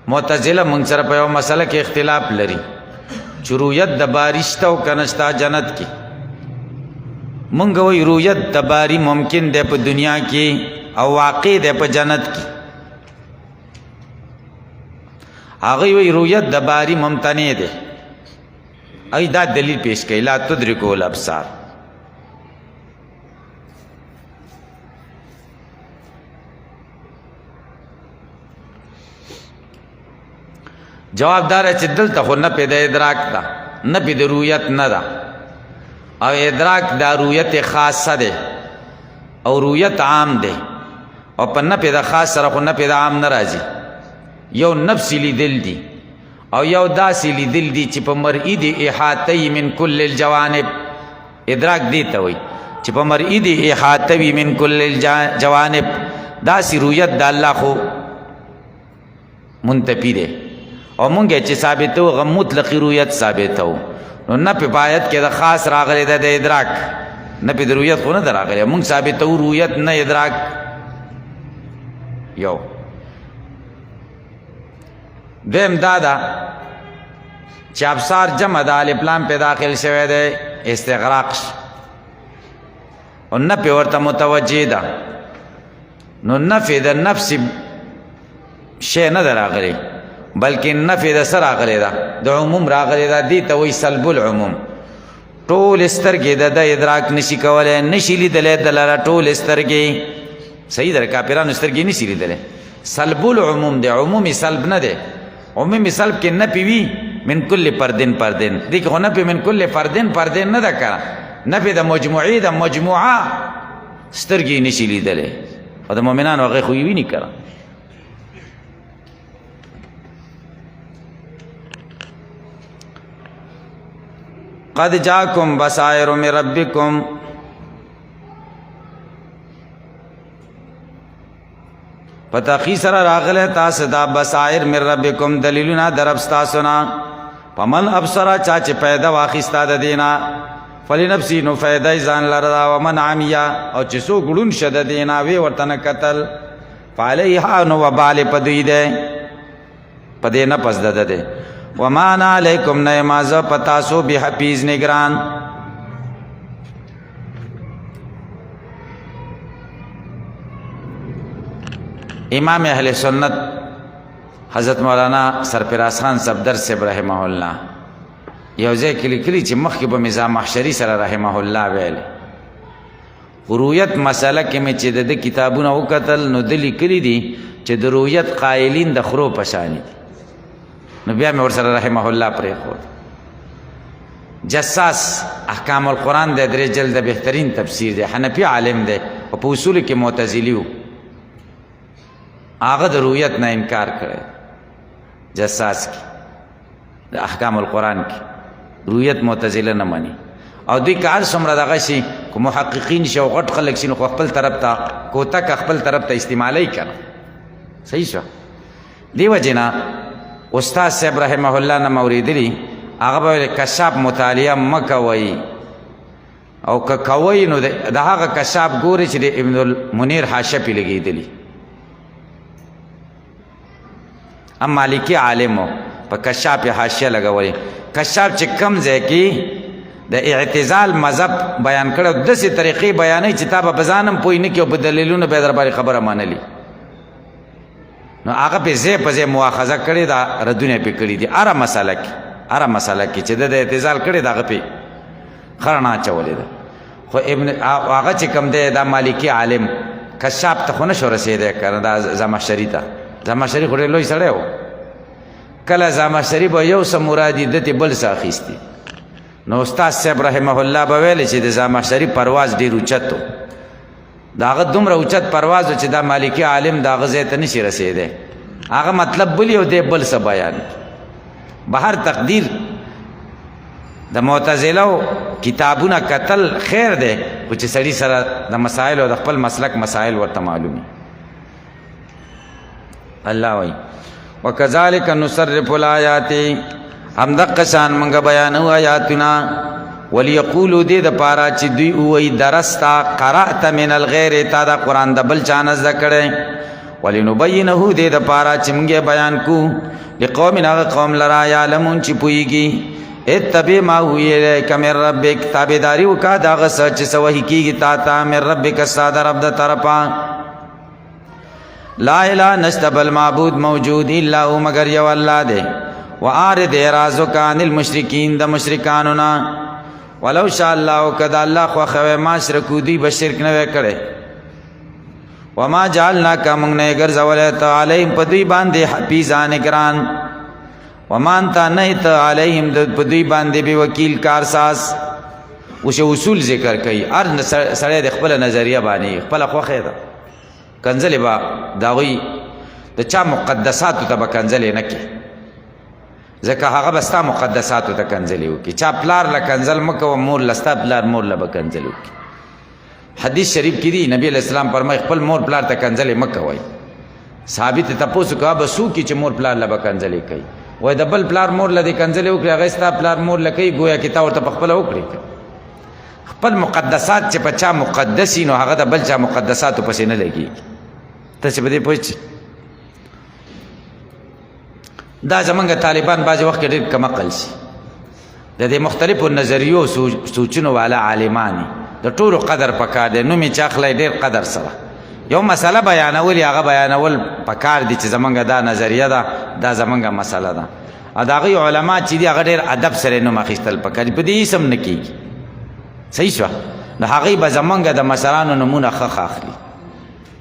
معتزله مونږ سره په یو مسله کې اختلاف لري چې رؤیت د باری شته او کنهشته جنت کې. مونږ وایو رؤیت د باری ممکن دی په دنیا کې او واقع دی په جنت کې. هغوی وایي رؤیت د باری ممتنع دی. ای دا دلیل پیش کوي لا تدرکو الابصار. جواب دار چې دلته خو نه پیدا ادراک ده نه پیدا رؤیت نه ده. او ادراک دا رؤیت خاصه ده او رؤیت عام ده. او په نه پیدا خاص سره خو نه پیدا عام نه راځي. یو نفسی لیدل دی او یو داسی لیدل دی چې په مرئی دی احاطه من کل الجوانب. ادراک دی ته وایي چې په مرئی دی احاطه من کل الجوانب. داسی رؤیت د الله خو منتفی دی او مونږ چې ثابتو غو مطلقی رؤیت ثابتو. نو نه په آیت کې د خاص راغلی د ادراک نه په رؤیت خو نه راغلی. مونږ ثابتو رؤیت نه ادراک. یو دویم دادا چې ابصار جمع د الف لام په داخل شوی دی استغراق او نه په ورته متوجه ده. نو نفي د نفس شی نه راغلی بلکې نفي د سر راغلی ده د عموم راغلی ده. دي ته وایي سلب العموم. ټول سترګې د ادراک نشي کولی نشي لیدلی د لره ټول سترګې. صحیح ده کافرانو سترګې نشي لیدلی. سلب العموم دی عمومي سلب نه دی. عمومي سلب کې نفي وي من کل پردن پردن. دي کې خو نفي من کل پردن پردن نه ده که نفي د مجموعي د مجموعه سترګې نشي لیدلی. او د مؤمنانو هغې خو یې ویني که قد جاکم بصائر من ربکم پتاقی سره راغله تاسو دا بصائر من ربکم دلیلونه درب ستاسونا پمن ابصرا چا چې پیدا واخیستا د دینا فلنفسی نو فیدای ځان لردا ومن عمیا او چې سو ګړون شد دینا وی ورتنه قتل فعلیها نو وبال پدوی ده پدې نه پس دده ده وما انا علیکم نماز پتاسو به حفیظ نگران امام اہل سنت حضرت مولانا سرفراز خان صفدر صاحب رحمه الله یو ځای کلی کلی چې مخکې به مزا محشری سره رحمه الله ویل رؤیت مسله کې مې چې د کتابونه وکتل نو د لیکلي دي چې د رؤیت قائلین د خرو پشانی نو بیا مې ورسره رحمه الله پرېښود جساس احکام القرآن د درې جلد بهترین تفسیر دی حنفي عالم دی او په اصول کې معتزلی و هغه د رؤیت نه انکار کړی جساس کې د احکام القرآن کې رؤیت معتزله نه مني او دوی کار څومره دغه شي که محققین شي او غټ خلک شي نو خپل طرف ته کوتک خپل طرف ته استعمالی کړه صحیح شو دی وجنا استاد صاحب رحمه الله نه موریدلی هغه به کشاف مطالعه مکوي او که کوي نو د هغه کشاف ګوري چې د ابن المنیر حاشیه پې لګېدلی ام مالکی عالمو په کشاف یې حاشیه لګولې کشاف چې کم ځای کې د اعتزال مذهب بیان کړو داسې طریقې بیانوي چې تا به بځانم پوه نه کړي او په دلیلونو به در باندې خبره منلي نو هغه په ځای په ځای مواخذه کړې ده ردونه پې کړي دي هره مسله کې چې د اعتزال کړې ده هغه پې خرڼه اچولې ده خو ابن هغه چې کوم دی دا مالکی عالم کشاف ته خو نه شو رسېدی که نه دا زمخشري ته زمخشري خو ډېر لوی سړی و کله زمخشري به یو څه مرادي ده ته بل څه اخیستي نو استاد صاحب رحمه الله به ویل چې د زمخشري پرواز ډېر اوچت و د هغه دومره اوچت پرواز و چې دا مالکي عالم د هغه ځای ته نشي رسېدی هغه مطلب بل یو دی بل څه بیان بهر تقدیر د معتزلو کتابونه کتل خیر دی خو چې سړي سره د مسایل او د خپل مسلک مسایل ورته معلومي الله وایي وکذلک نصرف الآیات همدغه شان موږ بیانو آیاتنا وليقولوا دې د پاره چې دوی وایي درستا قرأت من الغیر تا دا قرآن د بل چا نه زده کړی ولنبینه دې د پاره چې موږ بیان کو لقوم هغه قوم لرا یعلمون چې پوهیږي اتبع ما وحی الیک من ربک تابعداري وکړه د هغه څه چې څه وحی کېږي تا ته من ربک ستا د رب د طرفه لا اله نشته بل معبود موجود الا هو مگر یو الله دی وآرد اعراضک عن المشرکین د مشرکانو نه ولو شاء الله کدا الله خو خوي ما شرکو دی به شرک نه وکړي وما جعلناک موږ نه ګرځولې ته علیهم په دوی باندې حفیظان نگران وما انت نه ته علیهم د په دوی باندې به وکیل کارساز اوس اصول ذکر کوي هر سړی د خپل نظریه باندې خپل خوخه ده کنځلې با داوی د چا مقدساتو ته به کنځلې نه کوي ځکه هغه به ستا مقدساتو ته کنځلې وکړي چا پلار له کنځل مه کوه مور له ستا پلار مور له به کنځلې وکړي حدیث شریف کې دي نبی علیہ السلام فرمایي خپل مور پلار ته کنځلې مه کوئ ثابت تپوس کوه به څوک چې مور پلار له به کنځلې کوي وایي د بل پلار مور له دې کنځلې وکړي هغه ستا پلار مور له کوي ګویا کې تا ورته پخپله وکړي خپل مقدسات چې په چا مقدسي نو هغه د بل چا مقدساتو پسې نه لګېږي ته چې په دې پوه دا زمونږ طالبان بعضې وخت کې ډېر کم عقل شي د دې مختلفو نظریو سوچونو والا عالمان د ټولو قدر پکار دی نوم یې چې اخلی ډېر قدر سره یو مسله بیانول هغه بیانول پکار دي چې زمونږ دا نظریه ده دا زمونږ مسله ده او د هغوی علما چې دي هغه ډېر ادب سره نوم اخیستل پکار دي په دې هېڅ هم نه کېږي صحیح شوه نو هغوی به زمونږ د مشرانو نومونه ښه اخلي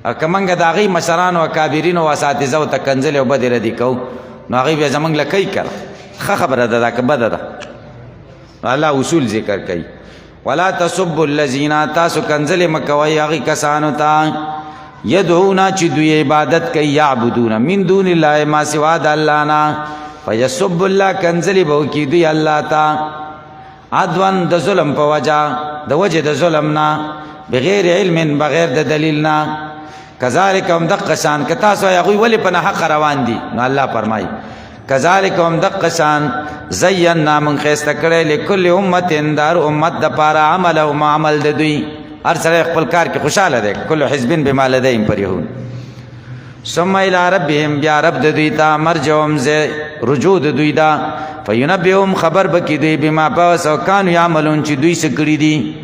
او که موږ د هغوی مشرانو او کابرینو او اساتذو ته کنځلې او بدې ردي کوو نو هغوی بیا زمونږ له کوي که ښه خبره ده دا که بده ده الله اصول ذکر کوي ولا تصبوا الذین تاسو کنځلې مه کوئ هغې کسانو ته یدعونا چې دوی عبادت کوي یعبدون من دون الله ما سوا د الله نه فیسب الله کنځلې به وکړي دوی الله ته عدوان د ظلم په وجه د ظلمنا بغیر علم بغیر د دلیلنا کذالک هم دقشان که تاسو هغوی ولې په ناحق روان دي نو الله فرمایي کذالک هم دقشان زینا من ښایسته کړی لکل امت دار امت دپاره عملهم عمل د دوی هر سړی خپل کار کې خوشحاله دی کل حزب بما لدیهم فرحون ثم الى ربهم بیا رب د دوی ته مرجعهم رجوع د دوی دا فینبئهم خبر بکې دوی بما پس او کانو یعملون چې دوی څه کړي دي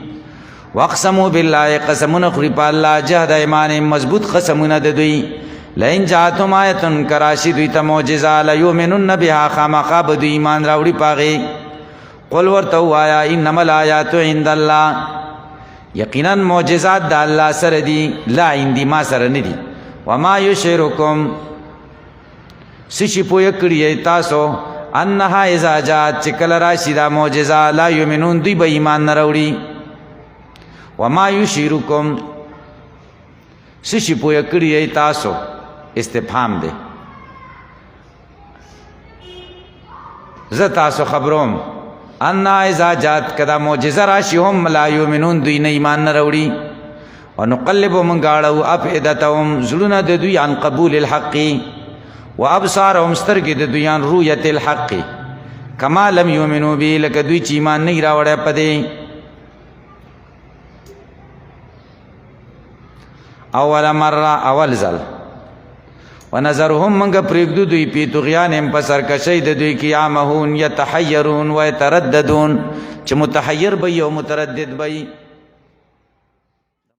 واقسموا بالله قسمونه خوري په الله جهد ایمانهم مضبوط قسمونه د دوی لئن جاءتهم آیة کراشي دوی ته معجزه لیؤمنن بها خامخا به دوی ایمان راوړي پاغې قل ورته ووایه انما الآیات عند الله یقینا معجزات د الله سره دي لا عندي ما سره نه دي وما یشعرکم څه شي پوه کړي تاسو انها اذا جاءت چې کله راشي دا معجزه لا یؤمنون دوی به ایمان نه راوړي وما یشعرکم څه شي پوه کړي تاسو استفهام دی زه تاسو خبروم ان اذا جاءت کدا معجزه راشي هم لا یؤمنون دوی نه ایمان نه راوړي ونقلب من غاړو افئدتهم زلون د دوی عن قبول الحق وابصارهم سترګې د دوی عن رؤیت الحق کما لم یؤمنوا به لکه دوی چې ایمان نه راوړی پدې اول مره اول ځل ونظرهم منګه پرېږدو دوی پی طغیانهم په سرکشۍ د دوی کې یعمهون یتحیرون ویترددون چې متحیر به او متردد به